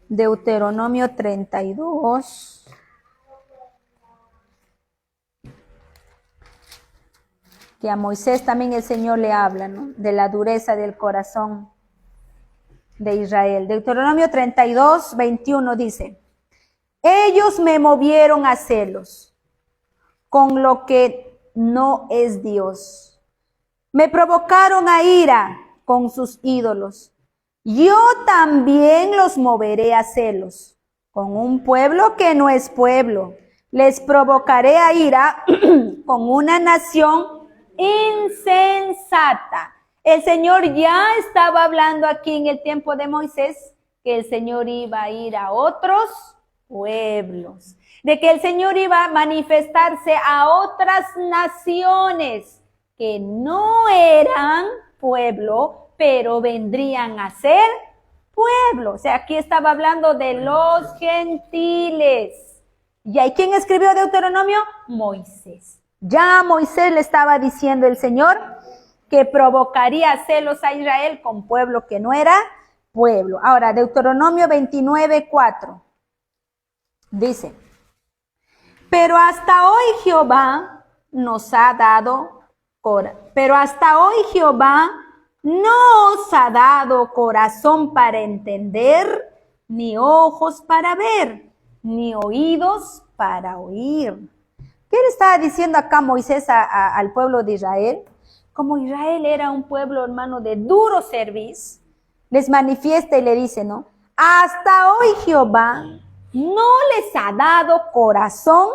Deuteronomio 32. Que a Moisés también el Señor le habla, ¿no? De la dureza del corazón de Israel. Deuteronomio 32, 21 dice, ellos me movieron a celos con lo que no es Dios. Me provocaron a ira con sus ídolos. Yo también los moveré a celos con un pueblo que no es pueblo. Les provocaré a ira con una nación insensata. El Señor ya estaba hablando aquí en el tiempo de Moisés que el Señor iba a ir a otros pueblos, de que el Señor iba a manifestarse a otras naciones que no eran pueblo, pero vendrían a ser pueblo. O sea, aquí estaba hablando de los gentiles. ¿Y hay quién escribió Deuteronomio? Moisés. Ya a Moisés le estaba diciendo el Señor que provocaría celos a Israel con pueblo que no era pueblo. Ahora, Deuteronomio 29, 4. Dice, pero hasta hoy Jehová no os ha dado corazón para entender, ni ojos para ver, ni oídos para oír. ¿Qué le estaba diciendo acá Moisés al pueblo de Israel? Como Israel era un pueblo, hermano, de duro servicio, les manifiesta y le dice, ¿no? Hasta hoy Jehová no les ha dado corazón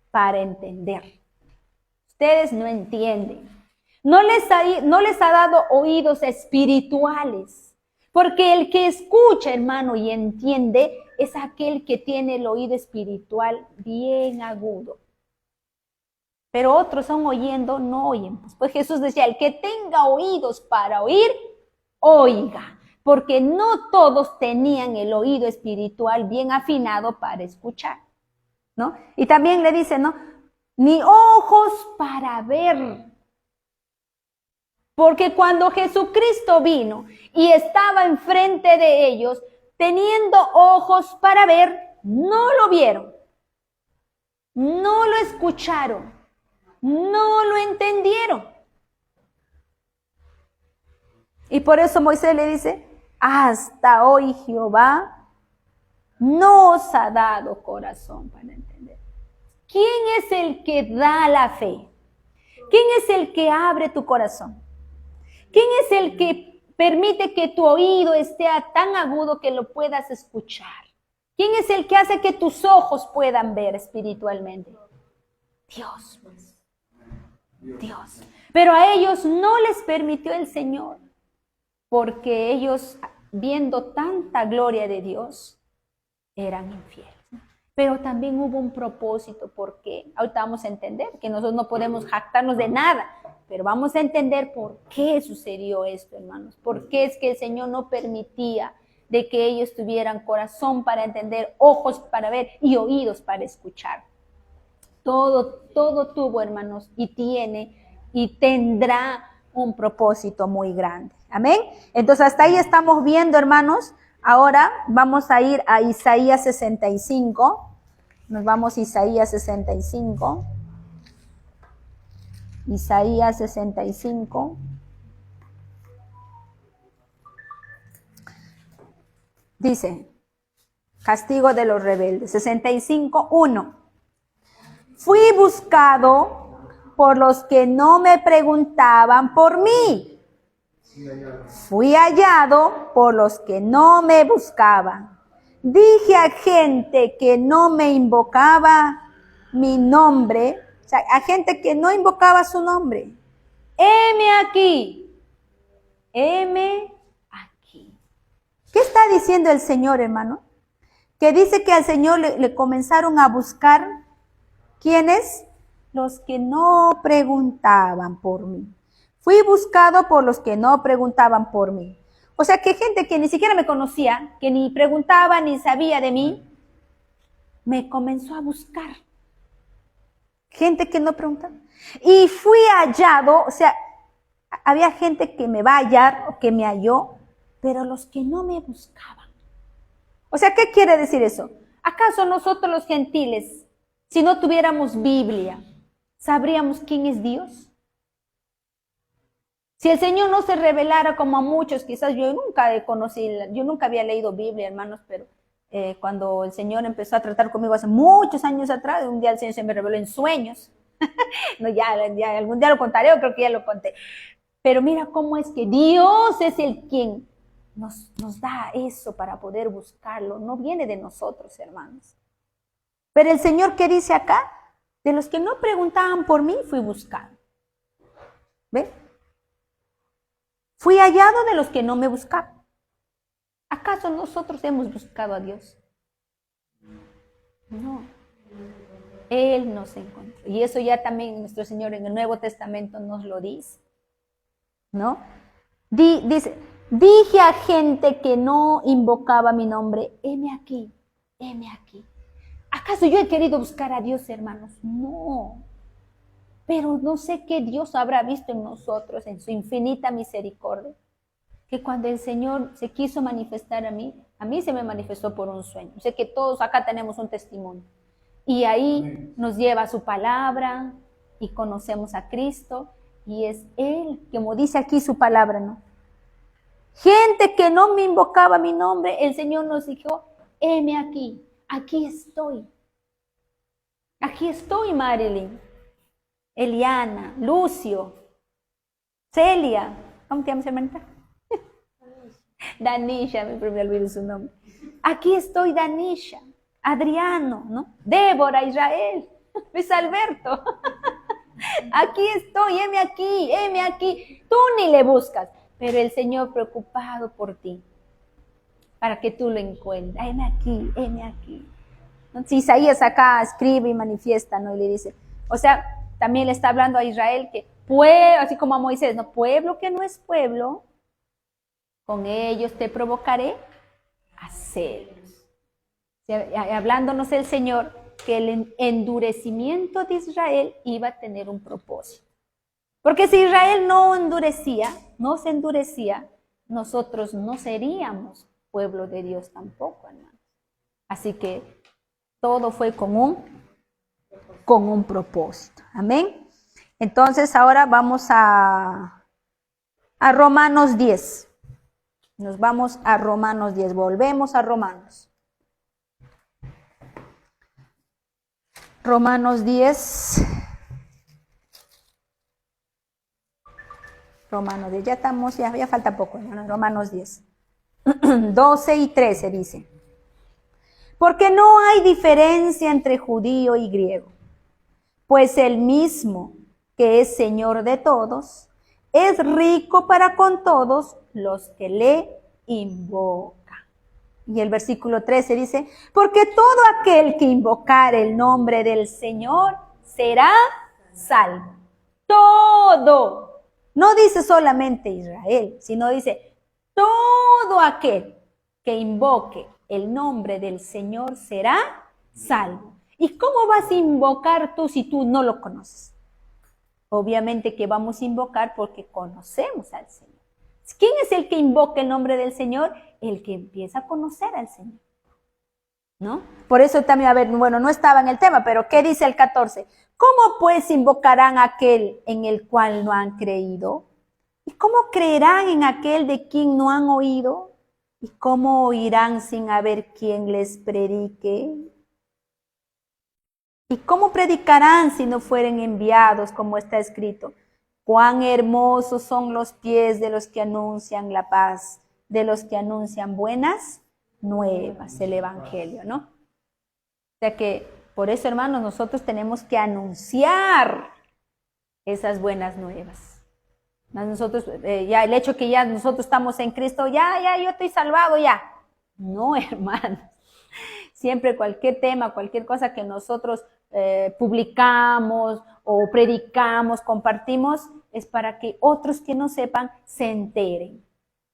para entender. Ustedes no entienden. No les ha dado oídos espirituales. Porque el que escucha, hermano, y entiende, es aquel que tiene el oído espiritual bien agudo. Pero otros aún oyendo, no oyen. Pues Jesús decía, el que tenga oídos para oír, oiga. Porque no todos tenían el oído espiritual bien afinado para escuchar, ¿no? Y también le dice, ¿no? Ni ojos para ver. Porque cuando Jesucristo vino y estaba enfrente de ellos, teniendo ojos para ver, no lo vieron, no lo escucharon, no lo entendieron. Y por eso Moisés le dice, hasta hoy Jehová no os ha dado corazón para entender. ¿Quién es el que da la fe? ¿Quién es el que abre tu corazón? ¿Quién es el que permite que tu oído esté tan agudo que lo puedas escuchar? ¿Quién es el que hace que tus ojos puedan ver espiritualmente? Dios, pues. Dios. Pero a ellos no les permitió el Señor, porque ellos, viendo tanta gloria de Dios, eran infieles. Pero también hubo un propósito, porque ahorita vamos a entender que nosotros no podemos jactarnos de nada, pero vamos a entender por qué sucedió esto, hermanos. Por qué es que el Señor no permitía de que ellos tuvieran corazón para entender, ojos para ver y oídos para escuchar. Todo tuvo, hermanos, y tiene y tendrá un propósito muy grande. Amén. Entonces hasta ahí estamos viendo, hermanos. Ahora vamos a ir a Isaías 65. Nos vamos a Isaías 65. Isaías 65. Dice, castigo de los rebeldes. 65:1. Fui buscado por los que no me preguntaban por mí. Fui hallado por los que no me buscaban. Dije a gente que no me invocaba mi nombre, o sea, a gente que no invocaba su nombre. Heme aquí. Heme aquí. ¿Qué está diciendo el Señor, hermano? Que dice que al Señor le comenzaron a buscar. ¿Quiénes? Los que no preguntaban por mí. Fui buscado por los que no preguntaban por mí. O sea, que gente que ni siquiera me conocía, que ni preguntaba ni sabía de mí, me comenzó a buscar. Gente que no preguntaba. Y fui hallado, o sea, había gente que me va a hallar o que me halló, pero los que no me buscaban. O sea, ¿qué quiere decir eso? ¿Acaso nosotros los gentiles, si no tuviéramos Biblia, sabríamos quién es Dios? Si el Señor no se revelara como a muchos, quizás yo nunca había leído Biblia, hermanos, pero cuando el Señor empezó a tratar conmigo hace muchos años atrás, un día el Señor se me reveló en sueños. No, ya algún día lo contaré, o creo que ya lo conté. Pero mira cómo es que Dios es el quien nos da eso para poder buscarlo. No viene de nosotros, hermanos. Pero el Señor, ¿qué dice acá? De los que no preguntaban por mí, fui buscado. ¿Ven? Fui hallado de los que no me buscaban. ¿Acaso nosotros hemos buscado a Dios? No. Él nos encontró. Y eso ya también nuestro Señor en el Nuevo Testamento nos lo dice. ¿No? Dice, dije a gente que no invocaba mi nombre, heme aquí, heme aquí. ¿Acaso yo he querido buscar a Dios, hermanos? No. Pero no sé qué Dios habrá visto en nosotros, en su infinita misericordia, que cuando el Señor se quiso manifestar a mí se me manifestó por un sueño. Sé que todos acá tenemos un testimonio. Y ahí nos lleva a su palabra y conocemos a Cristo. Y es Él, como dice aquí su palabra, ¿no? Gente que no me invocaba mi nombre, el Señor nos dijo, heme aquí, aquí estoy. Aquí estoy, Marilyn, Eliana, Lucio, Celia, ¿cómo te llamas, hermanita? Danisha, me olvidé su nombre. Aquí estoy, Danisha, Adriano, ¿no? Débora, Israel, Luis Alberto. Aquí estoy, heme aquí. Tú ni le buscas, pero el Señor preocupado por ti, para que tú lo encuentres. Heme aquí. Entonces Isaías acá escribe y manifiesta, ¿no? Y le dice, o sea, también le está hablando a Israel que así como a Moisés, ¿no? Pueblo que no es pueblo, con ellos te provocaré a celos. O sea, hablándonos el Señor que el endurecimiento de Israel iba a tener un propósito. Porque si Israel no se endurecía, nosotros no seríamos pueblo de Dios tampoco, hermanos. Así que todo fue con un propósito. Amén. Entonces ahora vamos a Romanos 10. Nos vamos a Romanos 10. Volvemos a Romanos. Romanos 10. Romanos 10. Ya estamos, ya falta poco, ¿no? Romanos 10. 12 y 13 dice. Porque no hay diferencia entre judío y griego, pues el mismo que es Señor de todos, es rico para con todos los que le invocan. Y el versículo 13 dice, porque todo aquel que invocar el nombre del Señor será salvo. Todo. No dice solamente Israel, sino dice todo aquel que invoque el nombre del Señor será salvo. ¿Y cómo vas a invocar tú si tú no lo conoces? Obviamente que vamos a invocar porque conocemos al Señor. ¿Quién es el que invoca el nombre del Señor? El que empieza a conocer al Señor, ¿no? Por eso también, a ver, bueno, no estaba en el tema, pero ¿qué dice el 14? ¿Cómo pues invocarán a aquel en el cual no han creído? ¿Y cómo creerán en aquel de quien no han oído? ¿Y cómo oirán sin haber quien les predique? ¿Y cómo predicarán si no fueren enviados, como está escrito? Cuán hermosos son los pies de los que anuncian la paz, de los que anuncian buenas nuevas, el evangelio, ¿no? O sea que, por eso, hermanos, nosotros tenemos que anunciar esas buenas nuevas. Nosotros, ya el hecho que ya nosotros estamos en Cristo, ya, yo estoy salvado, ya. No, hermanos. Siempre cualquier tema, cualquier cosa que nosotros publicamos o predicamos, compartimos, es para que otros que no sepan se enteren,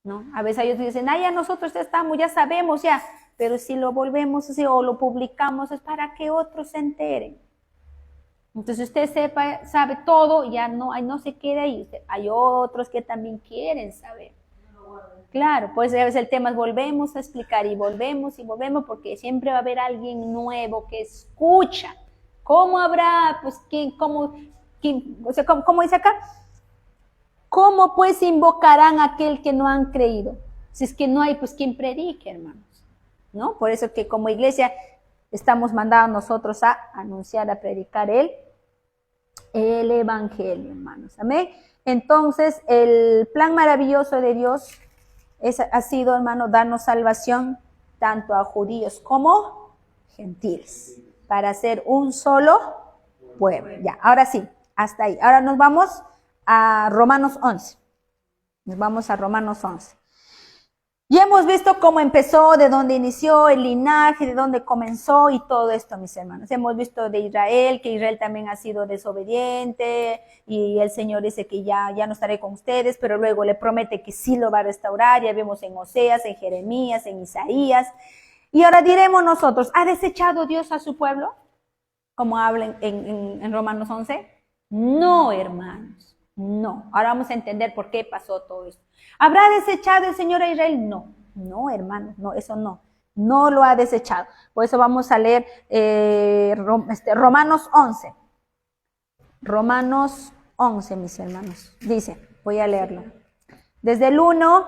¿no? A veces ellos dicen, ya nosotros ya estamos, ya sabemos, ya. Pero si lo volvemos así o lo publicamos es para que otros se enteren. Entonces usted sabe todo, ya no se queda ahí. Hay otros que también quieren saber. Claro, pues a veces el tema es volvemos a explicar y volvemos, porque siempre va a haber alguien nuevo que escucha. ¿Cómo habrá, pues, cómo dice acá? ¿Cómo pues invocarán a aquel que no han creído? Si es que no hay, pues, quien predique, hermanos, ¿no? Por eso que como iglesia estamos mandados nosotros a anunciar, a predicar el evangelio, hermanos. Amén. Entonces, el plan maravilloso de Dios ha sido, hermano, darnos salvación tanto a judíos como gentiles, para ser un solo pueblo. Ya, ahora sí, hasta ahí. Ahora nos vamos a Romanos 11. Nos vamos a Romanos 11. Ya hemos visto cómo empezó, de dónde inició el linaje, de dónde comenzó y todo esto, mis hermanos. Hemos visto de Israel, que Israel también ha sido desobediente y el Señor dice que ya no estaré con ustedes, pero luego le promete que sí lo va a restaurar. Ya vemos en Oseas, en Jeremías, en Isaías. Y ahora diremos nosotros, ¿ha desechado Dios a su pueblo? Como habla en Romanos 11. No, hermanos, no. Ahora vamos a entender por qué pasó todo esto. ¿Habrá desechado el Señor a Israel? No, hermanos, no, eso no lo ha desechado. Por eso vamos a leer Romanos 11. Romanos 11, mis hermanos. Dice, voy a leerlo. Desde el 1,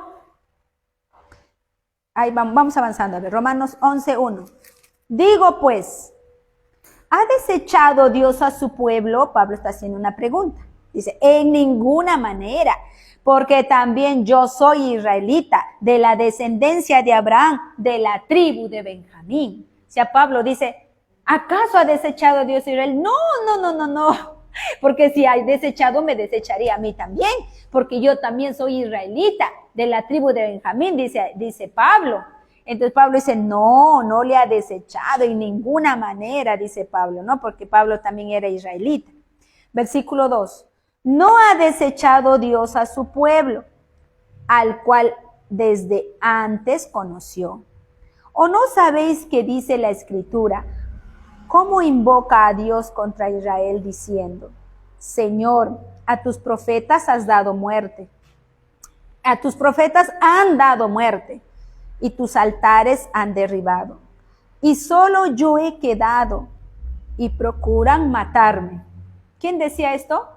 ahí vamos avanzando. A ver, Romanos 11, 1. Digo pues, ¿ha desechado Dios a su pueblo? Pablo está haciendo una pregunta. Dice, en ninguna manera, porque también yo soy israelita, de la descendencia de Abraham, de la tribu de Benjamín. O sea, Pablo dice, ¿acaso ha desechado Dios a Israel? No. Porque si ha desechado, me desecharía a mí también, porque yo también soy israelita, de la tribu de Benjamín, dice Pablo. Entonces Pablo dice, no le ha desechado en ninguna manera, dice Pablo, ¿no? Porque Pablo también era israelita. Versículo 2. No ha desechado Dios a su pueblo, al cual desde antes conoció. ¿O no sabéis que dice la Escritura? ¿Cómo invoca a Dios contra Israel diciendo, Señor, a tus profetas has dado muerte? A tus profetas han dado muerte, y tus altares han derribado. Y solo yo he quedado, y procuran matarme. ¿Quién decía esto?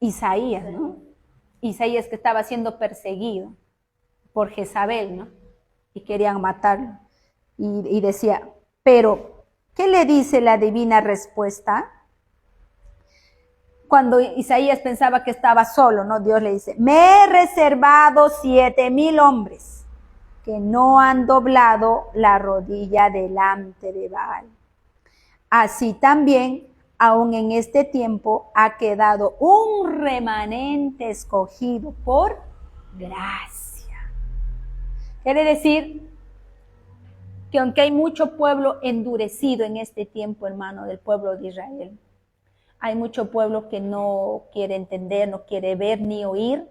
Isaías, ¿no? Isaías que estaba siendo perseguido por Jezabel, ¿no? Y querían matarlo. Y decía, pero, ¿qué le dice la divina respuesta? Cuando Isaías pensaba que estaba solo, ¿no? Dios le dice, me he reservado 7,000 hombres que no han doblado la rodilla delante de Baal. Así también, aún en este tiempo, ha quedado un remanente escogido por gracia. Quiere decir que aunque hay mucho pueblo endurecido en este tiempo, hermano, del pueblo de Israel, hay mucho pueblo que no quiere entender, no quiere ver ni oír,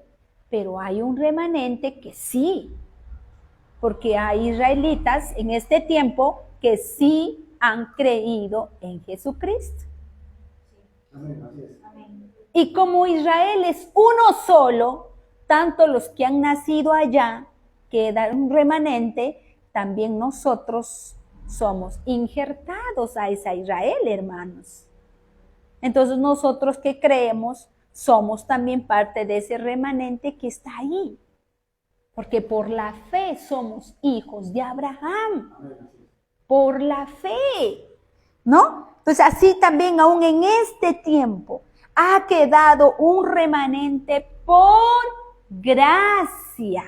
pero hay un remanente que sí, porque hay israelitas en este tiempo que sí han creído en Jesucristo. Amén. Y como Israel es uno solo, tanto los que han nacido allá, queda un remanente, también nosotros somos injertados a esa Israel, hermanos. Entonces nosotros que creemos somos también parte de ese remanente que está ahí. Porque por la fe somos hijos de Abraham. Por la fe, ¿no? Entonces así también aún en este tiempo ha quedado un remanente por gracia.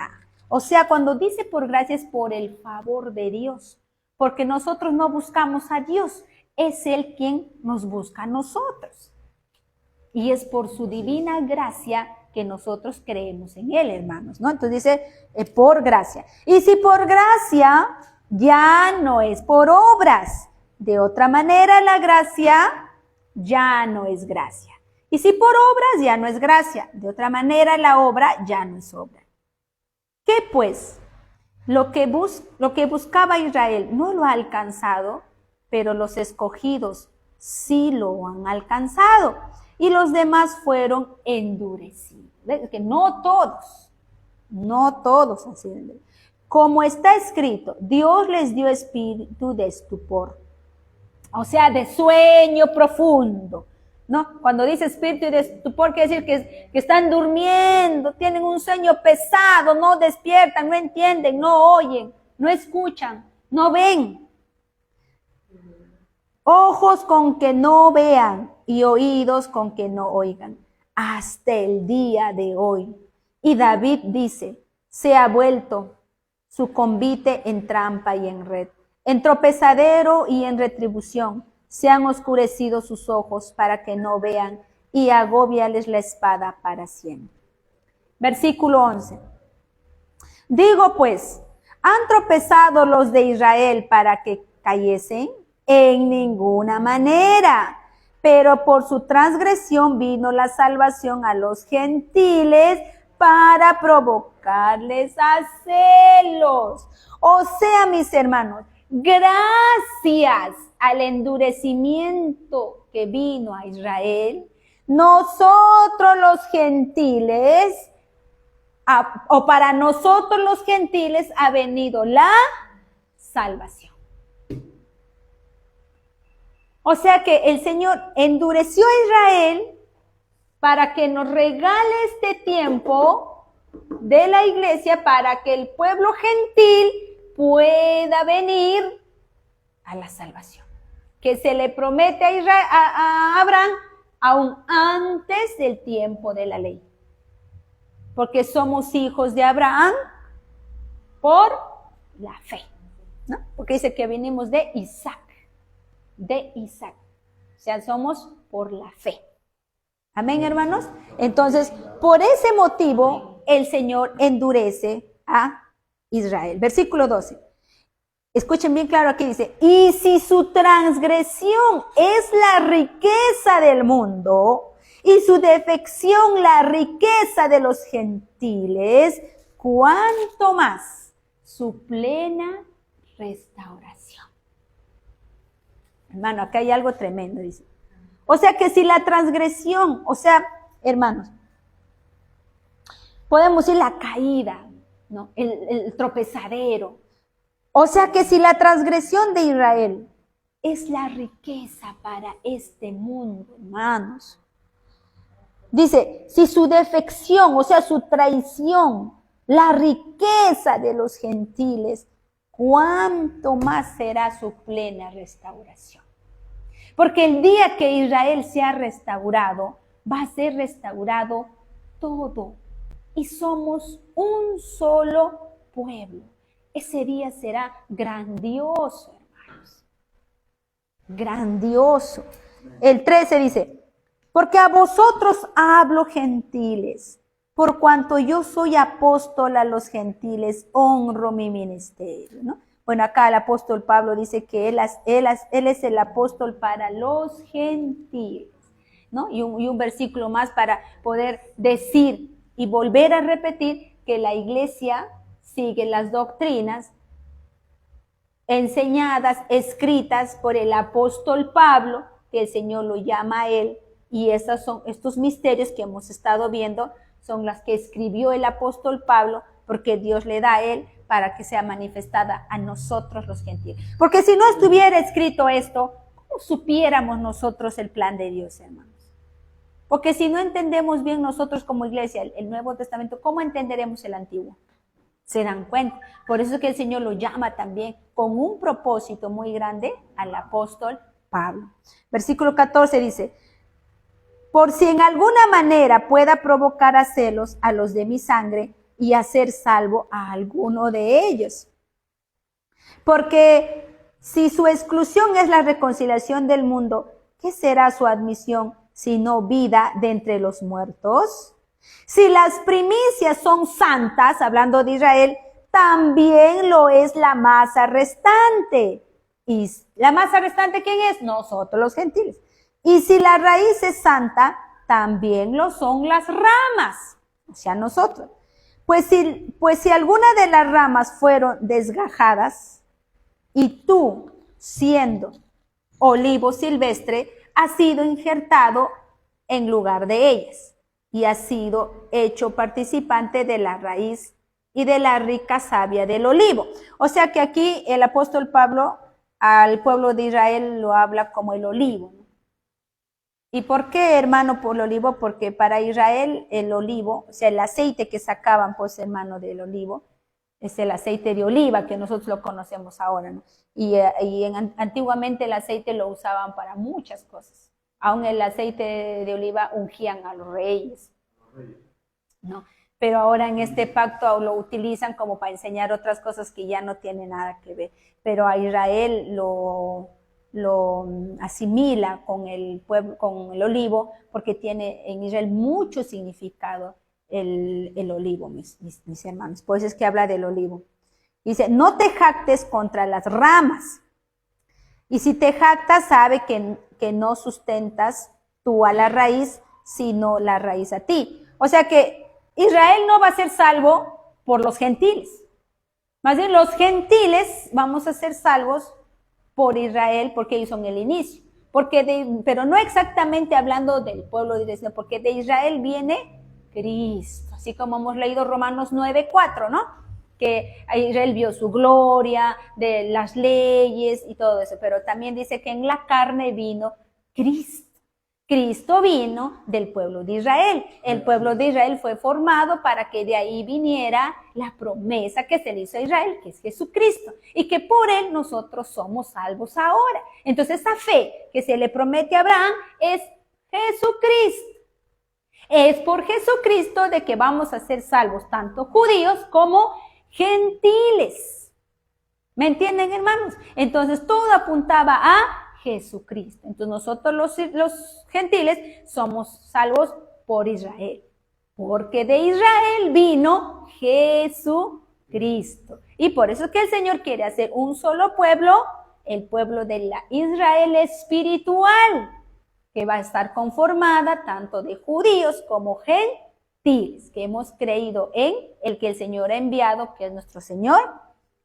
O sea, cuando dice por gracia es por el favor de Dios. Porque nosotros no buscamos a Dios, es Él quien nos busca a nosotros. Y es por su divina gracia que nosotros creemos en Él, hermanos, ¿no? Entonces dice, por gracia. Y si por gracia, ya no es por obras. De otra manera, la gracia ya no es gracia. Y si por obras, ya no es gracia. De otra manera, la obra ya no es obra. ¿Qué pues? Lo que buscaba Israel no lo ha alcanzado, pero los escogidos sí lo han alcanzado. Y los demás fueron endurecidos. ¿Ves? Que no todos así. Como está escrito, Dios les dio espíritu de estupor, o sea, de sueño profundo, ¿no? Cuando dice espíritu de estupor, quiere decir que están durmiendo, tienen un sueño pesado, no despiertan, no entienden, no oyen, no escuchan, no ven. Ojos con que no vean y oídos con que no oigan, hasta el día de hoy. Y David dice, se ha vuelto su convite en trampa y en red, en tropezadero y en retribución. Se han oscurecido sus ojos para que no vean y agóbiales la espada para siempre. Versículo 11. Digo pues, ¿han tropezado los de Israel para que cayesen? En ninguna manera, pero por su transgresión vino la salvación a los gentiles para provocarles a celos. O sea, mis hermanos, gracias al endurecimiento que vino a Israel, nosotros los gentiles, o para nosotros los gentiles ha venido la salvación. O sea que el Señor endureció a Israel para que nos regale este tiempo de la iglesia para que el pueblo gentil pueda venir a la salvación. Que se le promete a, a Abraham aún antes del tiempo de la ley. Porque somos hijos de Abraham por la fe, ¿no? Porque dice que venimos de Isaac. O sea, somos por la fe. Amén, hermanos. Entonces, por ese motivo, el Señor endurece a Israel. Versículo 12. Escuchen bien claro aquí dice, y si su transgresión es la riqueza del mundo y su defección la riqueza de los gentiles, ¿cuánto más su plena restauración? Hermano, acá hay algo tremendo, dice. O sea que si la transgresión, o sea, hermanos, podemos decir la caída, ¿no? El tropezadero. O sea que si la transgresión de Israel es la riqueza para este mundo, hermanos, Dice, si su defección, o sea, su traición, la riqueza de los gentiles, ¿cuánto más será su plena restauración? Porque el día que Israel sea restaurado, va a ser restaurado todo. Y somos un solo pueblo. Ese día será grandioso, hermanos. Grandioso. El 13 dice, porque a vosotros hablo, gentiles, por cuanto yo soy apóstol a los gentiles, honro mi ministerio, ¿no? Bueno, acá el apóstol Pablo dice que él es el apóstol para los gentiles, ¿no? Y un versículo más para poder decir y volver a repetir que la iglesia sigue las doctrinas enseñadas, escritas por el apóstol Pablo, que el Señor lo llama a él, y estos misterios que hemos estado viendo son las que escribió el apóstol Pablo, porque Dios le da a él para que sea manifestada a nosotros los gentiles. Porque si no estuviera escrito esto, ¿cómo supiéramos nosotros el plan de Dios, hermanos? Porque si no entendemos bien nosotros como iglesia el Nuevo Testamento, ¿cómo entenderemos el Antiguo? Se dan cuenta. Por eso es que el Señor lo llama también con un propósito muy grande al apóstol Pablo. Versículo 14 dice, por si en alguna manera pueda provocar a celos a los de mi sangre y hacer salvo a alguno de ellos. Porque si su exclusión es la reconciliación del mundo, ¿qué será su admisión sino vida de entre los muertos? Si las primicias son santas, hablando de Israel, también lo es la masa restante. ¿Y la masa restante quién es? Nosotros los gentiles. Y si la raíz es santa, también lo son las ramas, o sea, nosotros. Pues si alguna de las ramas fueron desgajadas, y tú, siendo olivo silvestre, has sido injertado en lugar de ellas, y has sido hecho participante de la raíz y de la rica savia del olivo. O sea que aquí el apóstol Pablo al pueblo de Israel lo habla como el olivo, ¿no? ¿Y por qué, hermano, por el olivo? Porque para Israel el olivo, o sea, el aceite que sacaban, pues, hermano, del olivo, es el aceite de oliva que nosotros lo conocemos ahora, ¿no? Y antiguamente el aceite lo usaban para muchas cosas. Aún el aceite de oliva ungían a los reyes, ¿no? Pero ahora en este pacto lo utilizan como para enseñar otras cosas que ya no tienen nada que ver. Pero a Israel lo asimila con el pueblo, con el olivo, porque tiene en Israel mucho significado el olivo, mis hermanos. Por eso es que habla del olivo. Dice, no te jactes contra las ramas. Y si te jactas, sabe que no sustentas tú a la raíz, sino la raíz a ti. O sea que Israel no va a ser salvo por los gentiles. Más bien los gentiles vamos a ser salvos por Israel, porque ellos son el inicio. Pero no exactamente hablando del pueblo de Israel, porque de Israel viene Cristo. Así como hemos leído Romanos 9:4, ¿no? Que Israel vio su gloria, de las leyes y todo eso. Pero también dice que en la carne vino Cristo. Cristo vino del pueblo de Israel. El pueblo de Israel fue formado para que de ahí viniera la promesa que se le hizo a Israel, que es Jesucristo, y que por él nosotros somos salvos ahora. Entonces esa fe que se le promete a Abraham es Jesucristo. Es por Jesucristo de que vamos a ser salvos tanto judíos como gentiles. ¿Me entienden, hermanos? Entonces todo apuntaba a Jesucristo. Entonces nosotros los gentiles somos salvos por Israel, porque de Israel vino Jesucristo. Y por eso es que el Señor quiere hacer un solo pueblo, el pueblo de la Israel espiritual, que va a estar conformada tanto de judíos como gentiles, que hemos creído en el que el Señor ha enviado, que es nuestro Señor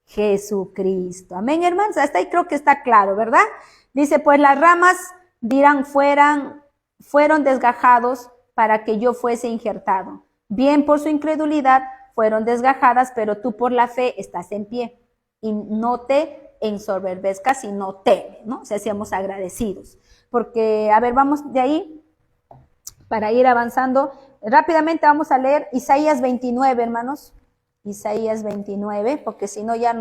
Jesucristo. Amén, hermanos. Hasta ahí creo que está claro, ¿verdad? Dice, pues las ramas dirán, fueron desgajados para que yo fuese injertado. Bien por su incredulidad fueron desgajadas, pero tú por la fe estás en pie. Y no te ensoberbezcas, sino teme, ¿no? O sea, seamos agradecidos. Porque, a ver, vamos de ahí. para ir avanzando. Rápidamente vamos a leer Isaías 29, hermanos. Isaías 29, porque si no ya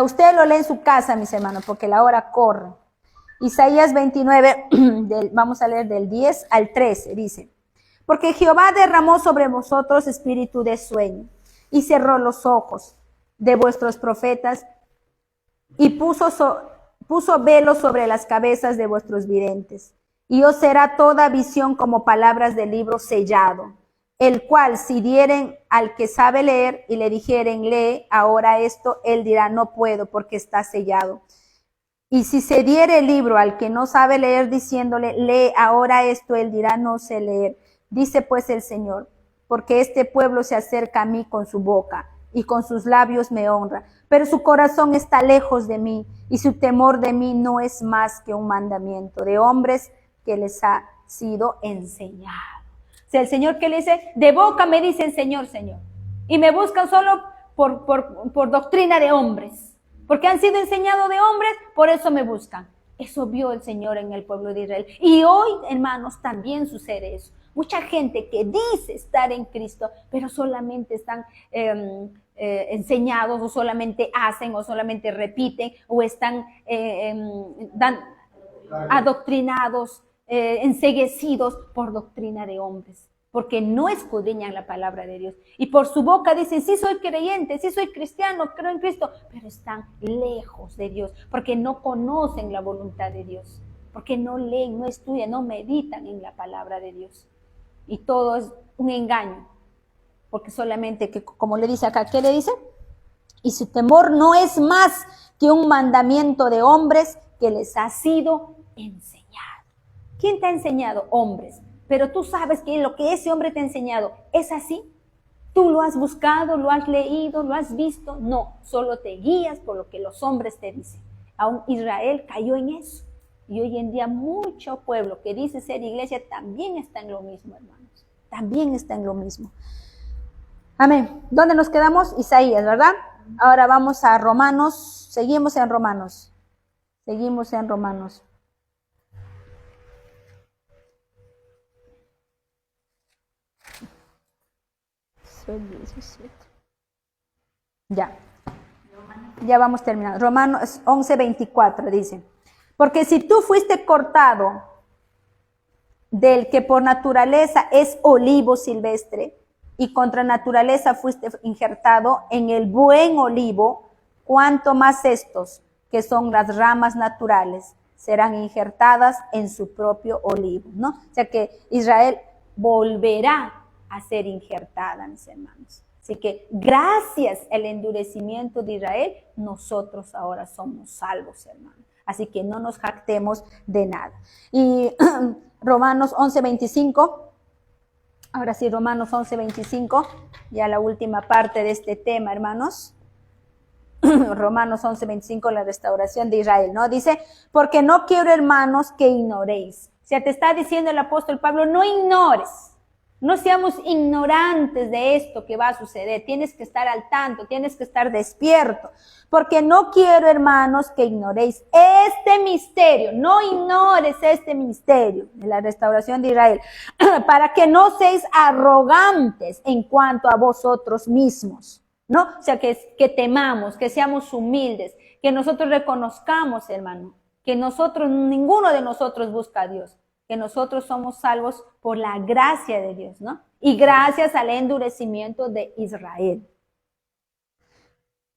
usted lo lee en su casa, mis hermanos, porque la hora corre. Isaías 29, vamos a leer del 10 al 13, dice: porque Jehová derramó sobre vosotros espíritu de sueño, y cerró los ojos de vuestros profetas, y puso velo sobre las cabezas de vuestros videntes. Y os será toda visión como palabras del libro sellado, el cual si dieren al que sabe leer y le dijeren, lee ahora esto, él dirá, no puedo porque está sellado. Y si se diere el libro al que no sabe leer diciéndole, lee ahora esto, él dirá, no sé leer. Dice pues el Señor, porque este pueblo se acerca a mí con su boca y con sus labios me honra, pero su corazón está lejos de mí y su temor de mí no es más que un mandamiento de hombres que les ha sido enseñado. O sea, el Señor que le dice, de boca me dicen Señor, Señor, y me buscan solo por doctrina de hombres, porque han sido enseñados de hombres, por eso me buscan. Eso vio el Señor en el pueblo de Israel. Y hoy, hermanos, también sucede eso. Mucha gente que dice estar en Cristo, pero solamente están enseñados, o solamente hacen, o solamente repiten, o están adoctrinados, enceguecidos por doctrina de hombres, porque no escudriñan la palabra de Dios. Y por su boca dicen, sí soy creyente, sí soy cristiano, creo en Cristo, pero están lejos de Dios, porque no conocen la voluntad de Dios, porque no leen, no estudian, no meditan en la palabra de Dios. Y todo es un engaño, porque solamente, que como le dice acá, ¿qué le dice? Y su temor no es más que un mandamiento de hombres que les ha sido enseñado. ¿Quién te ha enseñado? Hombres. Pero tú sabes que lo que ese hombre te ha enseñado es así. ¿Tú lo has buscado, lo has leído, lo has visto? No, solo te guías por lo que los hombres te dicen. Aún Israel cayó en eso. Y hoy en día mucho pueblo que dice ser iglesia también está en lo mismo, hermanos. También está en lo mismo. Amén. ¿Dónde nos quedamos? Isaías, ¿verdad? Ahora vamos a Romanos. Seguimos en Romanos. Seguimos en Romanos. Ya vamos terminando. Romanos 11:24 dice: porque si tú fuiste cortado del que por naturaleza es olivo silvestre, y contra naturaleza fuiste injertado en el buen olivo, cuanto más estos, que son las ramas naturales, serán injertadas en su propio olivo, ¿no? O sea que Israel volverá a ser injertada, mis hermanos. Así que gracias al endurecimiento de Israel, nosotros ahora somos salvos, hermanos. Así que no nos jactemos de nada. Y Romanos 11:25. Ahora sí, Romanos 11:25, ya la última parte de este tema, hermanos. Romanos 11:25, la restauración de Israel, ¿no? Dice, porque no quiero, hermanos, que ignoréis. O sea, te está diciendo el apóstol Pablo, no ignores. No seamos ignorantes de esto que va a suceder. Tienes que estar al tanto, tienes que estar despierto. Porque no quiero, hermanos, que ignoréis este misterio. No ignores este misterio de la restauración de Israel. Para que no seáis arrogantes en cuanto a vosotros mismos, ¿no? O sea, que temamos, que seamos humildes, que nosotros reconozcamos, hermano, que ninguno de nosotros busca a Dios. Que nosotros somos salvos por la gracia de Dios, ¿no? Y gracias al endurecimiento de Israel.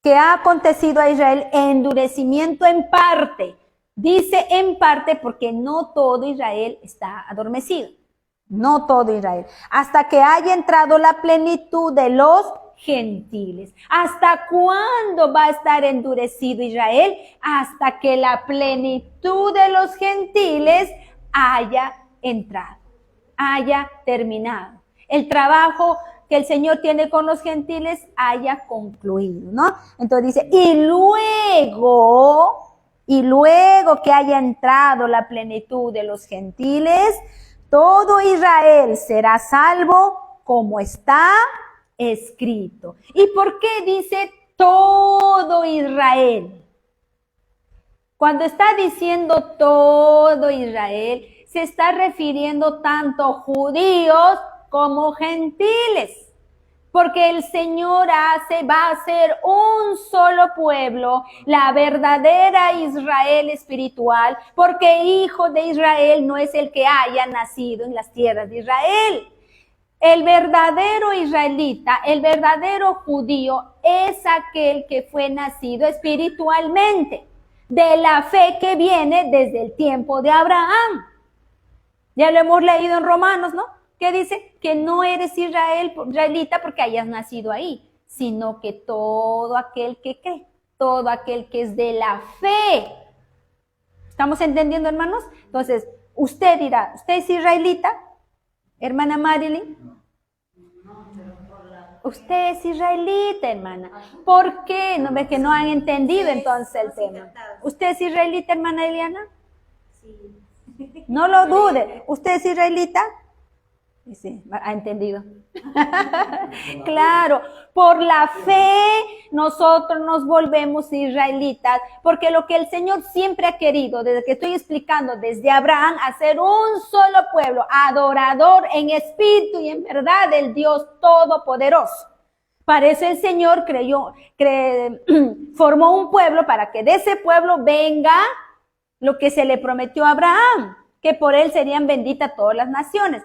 ¿Qué ha acontecido a Israel? Endurecimiento en parte. Dice en parte porque no todo Israel está adormecido. No todo Israel. Hasta que haya entrado la plenitud de los gentiles. ¿Hasta cuándo va a estar endurecido Israel? Hasta que la plenitud de los gentiles haya entrado, haya terminado. El trabajo que el Señor tiene con los gentiles haya concluido, ¿no? Entonces dice, y luego que haya entrado la plenitud de los gentiles, todo Israel será salvo como está escrito. ¿Y por qué dice todo Israel? Cuando está diciendo todo Israel, se está refiriendo tanto a judíos como gentiles. Porque el Señor va a ser un solo pueblo, la verdadera Israel espiritual, porque hijo de Israel no es el que haya nacido en las tierras de Israel. El verdadero israelita, el verdadero judío es aquel que fue nacido espiritualmente, de la fe que viene desde el tiempo de Abraham. Ya lo hemos leído en Romanos, ¿no? Que dice que no eres israelita porque hayas nacido ahí, sino que todo aquel que cree, todo aquel que es de la fe. ¿Estamos entendiendo, hermanos? Entonces, usted dirá, ¿usted es israelita, hermana Marilyn? Usted es israelita, hermana. ¿Por qué? ¿No ve que no han entendido entonces el tema? ¿Usted es israelita, hermana Eliana? Sí. No lo dude. ¿Usted es israelita? Sí, ha entendido. Claro, por la fe nosotros nos volvemos israelitas, porque lo que el Señor siempre ha querido, desde que estoy explicando, desde Abraham, hacer un solo pueblo, adorador en espíritu y en verdad del Dios Todopoderoso. Para eso el Señor formó un pueblo para que de ese pueblo venga lo que se le prometió a Abraham, que por él serían benditas todas las naciones.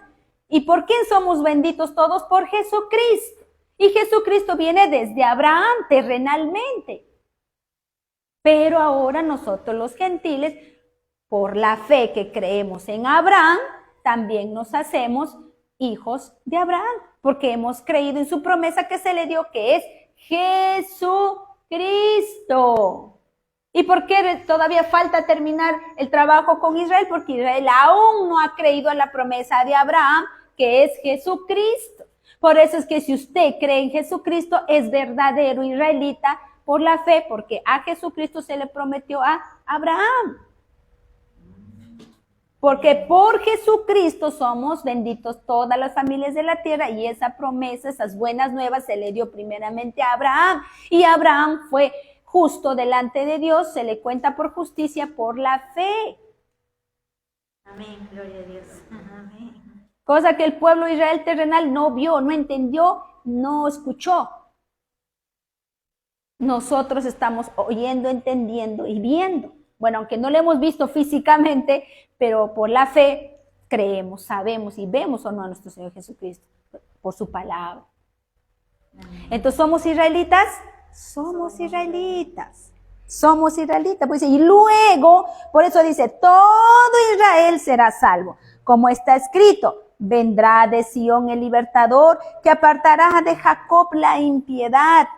¿Y por quién somos benditos todos? Por Jesucristo. Y Jesucristo viene desde Abraham terrenalmente. Pero ahora nosotros los gentiles, por la fe que creemos en Abraham, también nos hacemos hijos de Abraham, porque hemos creído en su promesa que se le dio, que es Jesucristo. ¿Y por qué todavía falta terminar el trabajo con Israel? Porque Israel aún no ha creído a la promesa de Abraham, que es Jesucristo. Por eso es que si usted cree en Jesucristo, es verdadero israelita por la fe, porque a Jesucristo se le prometió a Abraham. Porque por Jesucristo somos benditos todas las familias de la tierra, y esa promesa, esas buenas nuevas se le dio primeramente a Abraham, y Abraham fue justo delante de Dios, se le cuenta por justicia por la fe. Amén, gloria a Dios. Amén. Cosa que el pueblo de Israel terrenal no vio, no entendió, no escuchó. Nosotros estamos oyendo, entendiendo y viendo. Bueno, aunque no lo hemos visto físicamente, pero por la fe creemos, sabemos y vemos o no a nuestro Señor Jesucristo por su palabra. Entonces, ¿somos israelitas? Somos israelitas. Somos israelitas. Pues, y luego, por eso dice, todo Israel será salvo. Como está escrito, vendrá de Sión el libertador, que apartará de Jacob la impiedad.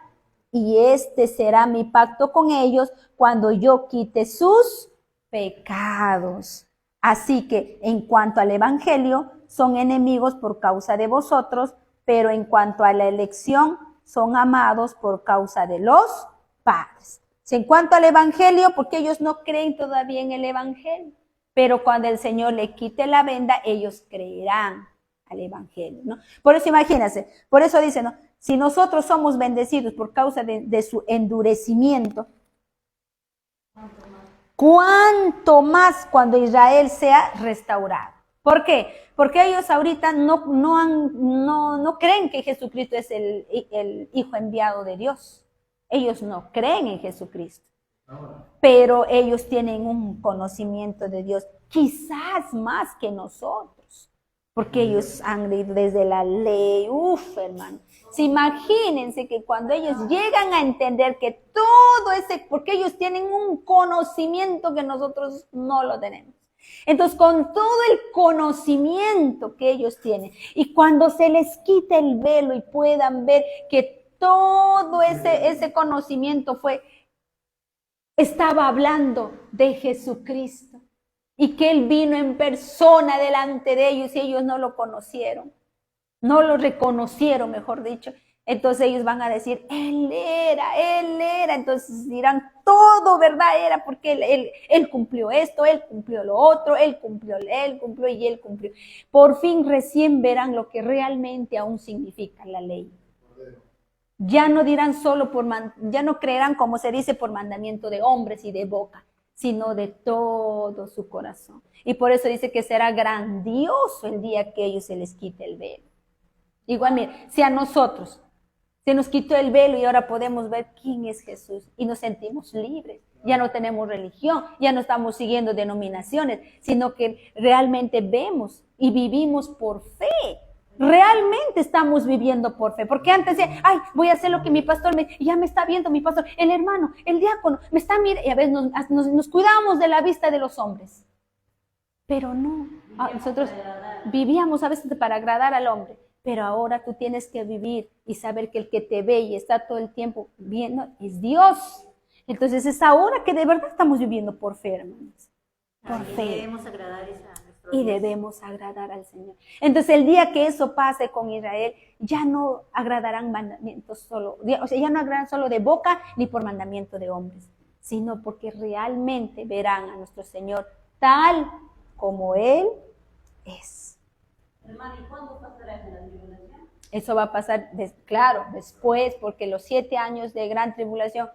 Y este será mi pacto con ellos cuando yo quite sus pecados. Así que en cuanto al evangelio, son enemigos por causa de vosotros, pero en cuanto a la elección, son amados por causa de los padres. En cuanto al evangelio, porque ellos no creen todavía en el evangelio, pero cuando el Señor le quite la venda, ellos creerán al evangelio, ¿no? Por eso imagínense, por eso dice, ¿no? Si nosotros somos bendecidos por causa de su endurecimiento, ¿cuánto más cuando Israel sea restaurado? ¿Por qué? Porque ellos ahorita no creen que Jesucristo es el Hijo enviado de Dios. Ellos no creen en Jesucristo. Pero ellos tienen un conocimiento de Dios, quizás más que nosotros. Porque ellos han leído desde la ley. Hermano. Sí, imagínense que cuando ellos llegan a entender que todo ese, porque ellos tienen un conocimiento que nosotros no lo tenemos. Entonces, con todo el conocimiento que ellos tienen, y cuando se les quite el velo y puedan ver que todo ese conocimiento estaba hablando de Jesucristo, y que Él vino en persona delante de ellos y ellos no lo conocieron, no lo reconocieron, mejor dicho. Entonces ellos van a decir, Él era. Entonces dirán, todo verdad era, porque él cumplió esto, Él cumplió lo otro, Él cumplió y Él cumplió. Por fin recién verán lo que realmente aún significa la ley. Ya no dirán ya no creerán, como se dice, por mandamiento de hombres y de boca, sino de todo su corazón. Y por eso dice que será grandioso el día que ellos se les quite el velo. Igual, mire, si a nosotros se nos quitó el velo y ahora podemos ver quién es Jesús y nos sentimos libres. Ya no tenemos religión, ya no estamos siguiendo denominaciones, sino que realmente vemos y vivimos por fe. Realmente estamos viviendo por fe. Porque antes decía, ay, voy a hacer lo que mi pastor ya me está viendo mi pastor, el hermano, el diácono, me está mirando. Y a veces nos cuidamos de la vista de los hombres. Pero no, nosotros vivíamos a veces para agradar al hombre. Pero ahora tú tienes que vivir y saber que el que te ve y está todo el tiempo viendo es Dios. Entonces es ahora que de verdad estamos viviendo por fe, hermanos. Por fe. Debemos agradar a nuestro Y Dios. debemos agradar al Señor. Entonces el día que eso pase con Israel, ya no agradarán mandamientos solo, o sea, ya no agradarán solo de boca ni por mandamiento de hombres, sino porque realmente verán a nuestro Señor tal como Él es. Hermano, ¿y cuándo pasará esa tribulación? Eso va a pasar, claro, después, porque los 7 años de gran tribulación,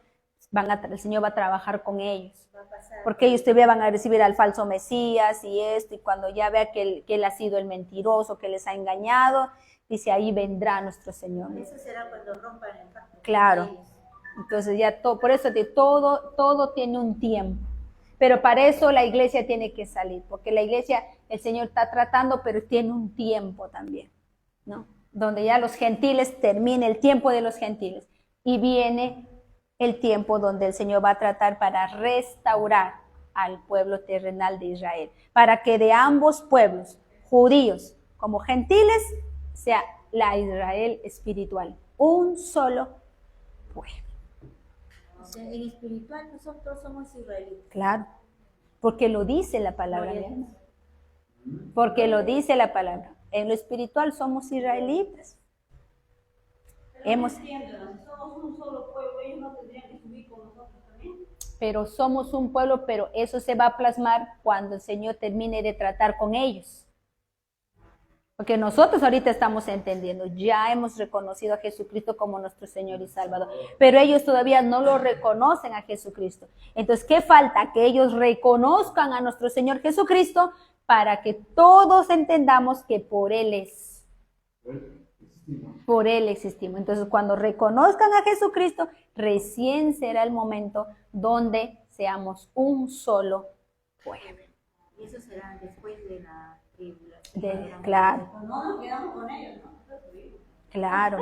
el Señor va a trabajar con ellos. Porque ellos todavía van a recibir al falso Mesías y esto, y cuando ya vea que él ha sido el mentiroso, que les ha engañado, dice, ahí vendrá nuestro Señor. Eso será cuando rompan el pacto. Claro. Entonces ya por eso todo tiene un tiempo. Pero para eso la iglesia tiene que salir, porque la iglesia, el Señor está tratando, pero tiene un tiempo también, ¿no? Donde ya los gentiles, termine el tiempo de los gentiles y viene el tiempo donde el Señor va a tratar para restaurar al pueblo terrenal de Israel, para que de ambos pueblos, judíos como gentiles, sea la Israel espiritual, un solo pueblo. O sea, en espiritual nosotros somos israelitas. Claro, porque lo dice la palabra, mi hermano. Porque lo dice la palabra. En lo espiritual somos israelitas. Pero si somos un solo pueblo, ellos no tendrían que subir con nosotros también. Pero somos un pueblo, pero eso se va a plasmar cuando el Señor termine de tratar con ellos. Porque nosotros ahorita estamos entendiendo, ya hemos reconocido a Jesucristo como nuestro Señor y Salvador, pero ellos todavía no lo reconocen a Jesucristo. Entonces, ¿qué falta? Que ellos reconozcan a nuestro Señor Jesucristo para que todos entendamos que por Él es. Por Él existimos. Entonces, cuando reconozcan a Jesucristo, recién será el momento donde seamos un solo pueblo. Y eso será después de la tribulación. Claro. No nos quedamos con ellos, ¿no? Claro.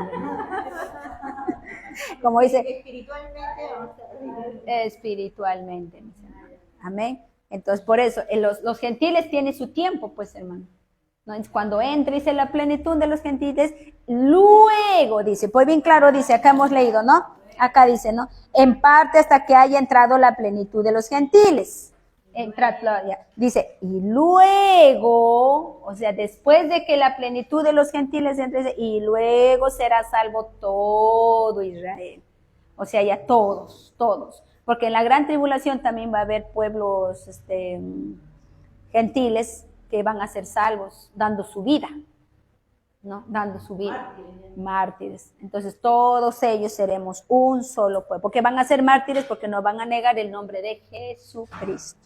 Como dice, Espiritualmente vamos a vivir. espiritualmente, mis hermanos. Amén. Entonces, por eso, los gentiles tienen su tiempo, pues, hermano. ¿No? Cuando entre, dice la plenitud de los gentiles, luego, dice, pues bien claro, dice, acá hemos leído, ¿no? Acá dice, ¿no? En parte hasta que haya entrado la plenitud de los gentiles. Dice, y luego, o sea, después de que la plenitud de los gentiles entre, y luego será salvo todo Israel. O sea, ya todos. Porque en la gran tribulación también va a haber pueblos gentiles que van a ser salvos, dando su vida, ¿no? Dando su vida. Mártires. Entonces todos ellos seremos un solo pueblo. Porque van a ser mártires porque no van a negar el nombre de Jesucristo.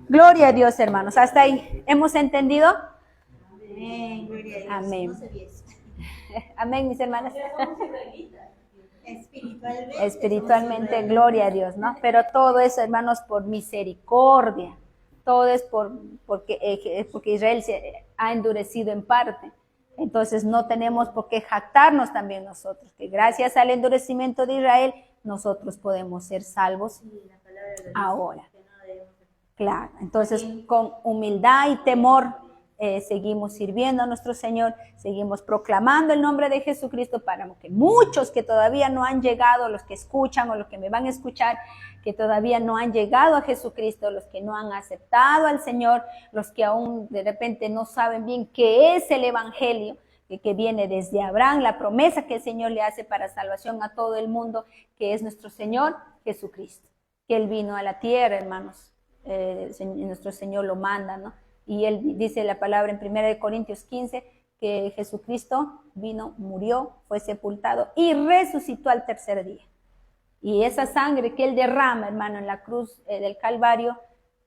Gloria a Dios, hermanos. ¿Hasta ahí hemos entendido? Amén, gloria a Dios. Amén. No sabía eso. Amén, mis hermanas. Espiritualmente Gloria a Dios, ¿no? Pero todo eso, hermanos, por misericordia. Todo es porque Israel se ha endurecido en parte. Entonces no tenemos por qué jactarnos también nosotros, que gracias al endurecimiento de Israel, nosotros podemos ser salvos ahora. Claro, entonces con humildad y temor seguimos sirviendo a nuestro Señor, seguimos proclamando el nombre de Jesucristo para que muchos que todavía no han llegado, los que escuchan o los que me van a escuchar, que todavía no han llegado a Jesucristo, los que no han aceptado al Señor, los que aún de repente no saben bien qué es el Evangelio, que viene desde Abraham, la promesa que el Señor le hace para salvación a todo el mundo, que es nuestro Señor Jesucristo, que Él vino a la tierra, hermanos. Nuestro Señor lo manda, ¿no? Y Él dice la palabra en 1 Corintios 15, que Jesucristo vino, murió, fue sepultado y resucitó al tercer día. Y esa sangre que Él derrama, hermano, en la cruz del Calvario,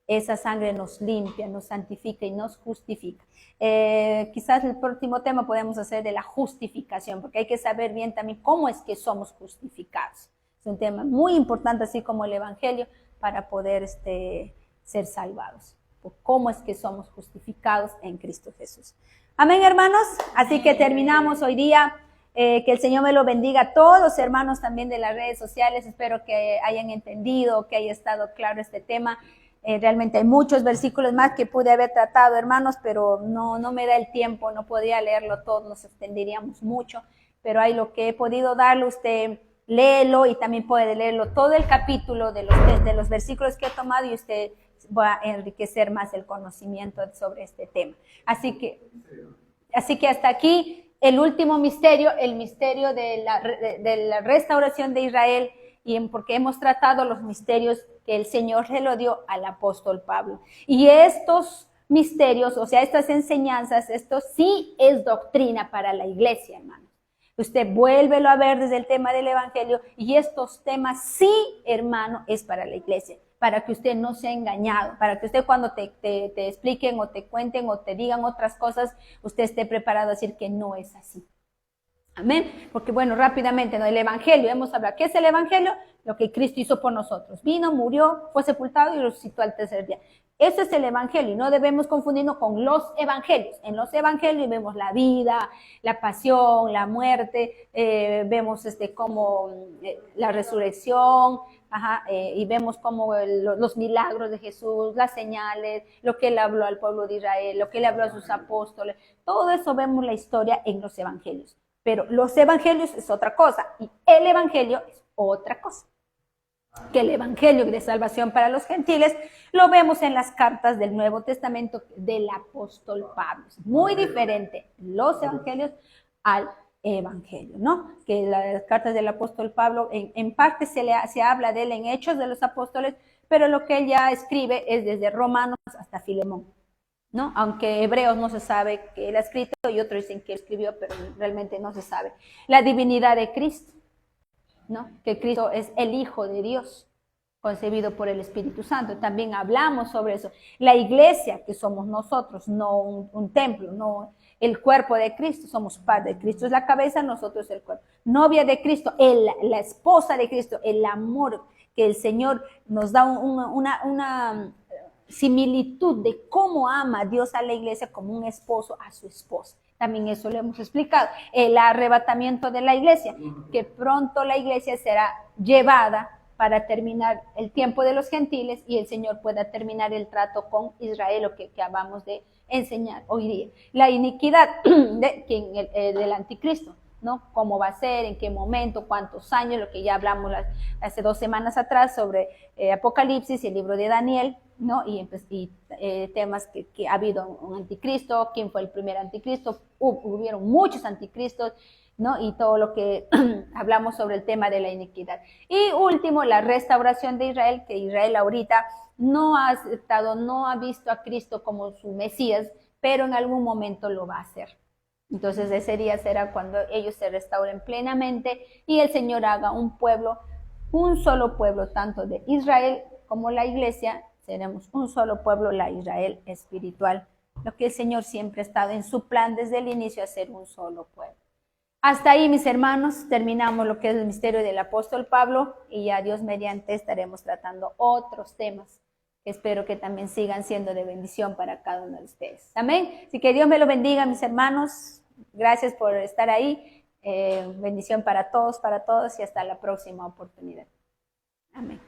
esa sangre nos limpia, nos santifica y nos justifica. Quizás el próximo tema podemos hacer de la justificación, porque hay que saber bien también cómo es que somos justificados. Es un tema muy importante, así como el Evangelio, para poder ser salvados. Cómo es que somos justificados en Cristo Jesús. Amén, hermanos. Así que terminamos hoy día. Que el Señor me lo bendiga a todos los hermanos también de las redes sociales. Espero que hayan entendido, que haya estado claro este tema. Realmente hay muchos versículos más que pude haber tratado, hermanos, pero no me da el tiempo, no podría leerlo todo, nos extenderíamos mucho, pero hay lo que he podido darle, usted léelo y también puede leerlo todo el capítulo de los versículos que he tomado y usted va a enriquecer más el conocimiento sobre este tema. Así que hasta aquí el último misterio, el misterio de la restauración de Israel, porque hemos tratado los misterios que el Señor se lo dio al apóstol Pablo. Y estos misterios, o sea, estas enseñanzas, esto sí es doctrina para la iglesia, hermano. Usted vuélvelo a ver desde el tema del Evangelio y estos temas sí, hermano, es para la iglesia, para que usted no sea engañado, para que usted cuando te expliquen o te cuenten o te digan otras cosas, usted esté preparado a decir que no es así. Amén. Porque bueno, rápidamente, ¿no? El Evangelio, hemos hablado. ¿Qué es el Evangelio? Lo que Cristo hizo por nosotros. Vino, murió, fue sepultado y resucitó al tercer día. Eso es el Evangelio y no debemos confundirnos con los Evangelios. En los Evangelios vemos la vida, la pasión, la muerte, vemos como la resurrección, y vemos como los milagros de Jesús, las señales, lo que Él habló al pueblo de Israel, lo que Él habló a sus apóstoles. Todo eso vemos la historia en los Evangelios. Pero los Evangelios es otra cosa y el Evangelio es otra cosa. Que el Evangelio de salvación para los gentiles lo vemos en las cartas del Nuevo Testamento del apóstol Pablo. Es muy diferente los Evangelios al Evangelio, ¿no? Que las cartas del apóstol Pablo, en parte se habla de él en Hechos de los Apóstoles, pero lo que él ya escribe es desde Romanos hasta Filemón, ¿no? Aunque Hebreos no se sabe que él ha escrito y otros dicen que él escribió, pero realmente no se sabe. La divinidad de Cristo, ¿no? Que Cristo es el Hijo de Dios, concebido por el Espíritu Santo. También hablamos sobre eso. La iglesia, que somos nosotros, no un templo, no el cuerpo de Cristo, somos parte de Cristo, es la cabeza, nosotros el cuerpo. Novia de Cristo, la esposa de Cristo, el amor que el Señor nos da una similitud de cómo ama Dios a la iglesia como un esposo a su esposa. También eso lo hemos explicado. El arrebatamiento de la iglesia, que pronto la iglesia será llevada para terminar el tiempo de los gentiles y el Señor pueda terminar el trato con Israel, lo que acabamos de enseñar hoy día. La iniquidad del anticristo, ¿no? Cómo va a ser, en qué momento, cuántos años, lo que ya hablamos hace 2 semanas atrás sobre Apocalipsis y el libro de Daniel, ¿no? Y temas que ha habido un anticristo, quién fue el primer anticristo, hubieron muchos anticristos, ¿no? Y todo lo que hablamos sobre el tema de la iniquidad. Y último, la restauración de Israel, que Israel ahorita no ha aceptado, no ha visto a Cristo como su Mesías, pero en algún momento lo va a hacer. Entonces ese día será cuando ellos se restauren plenamente y el Señor haga un pueblo, un solo pueblo, tanto de Israel como la iglesia, seremos un solo pueblo, la Israel espiritual, lo que el Señor siempre ha estado en su plan desde el inicio, hacer un solo pueblo. Hasta ahí, mis hermanos, terminamos lo que es el misterio del apóstol Pablo y ya Dios mediante estaremos tratando otros temas que espero que también sigan siendo de bendición para cada uno de ustedes. Amén. Así que Dios me lo bendiga, mis hermanos. Gracias por estar ahí. Bendición para todos y hasta la próxima oportunidad. Amén.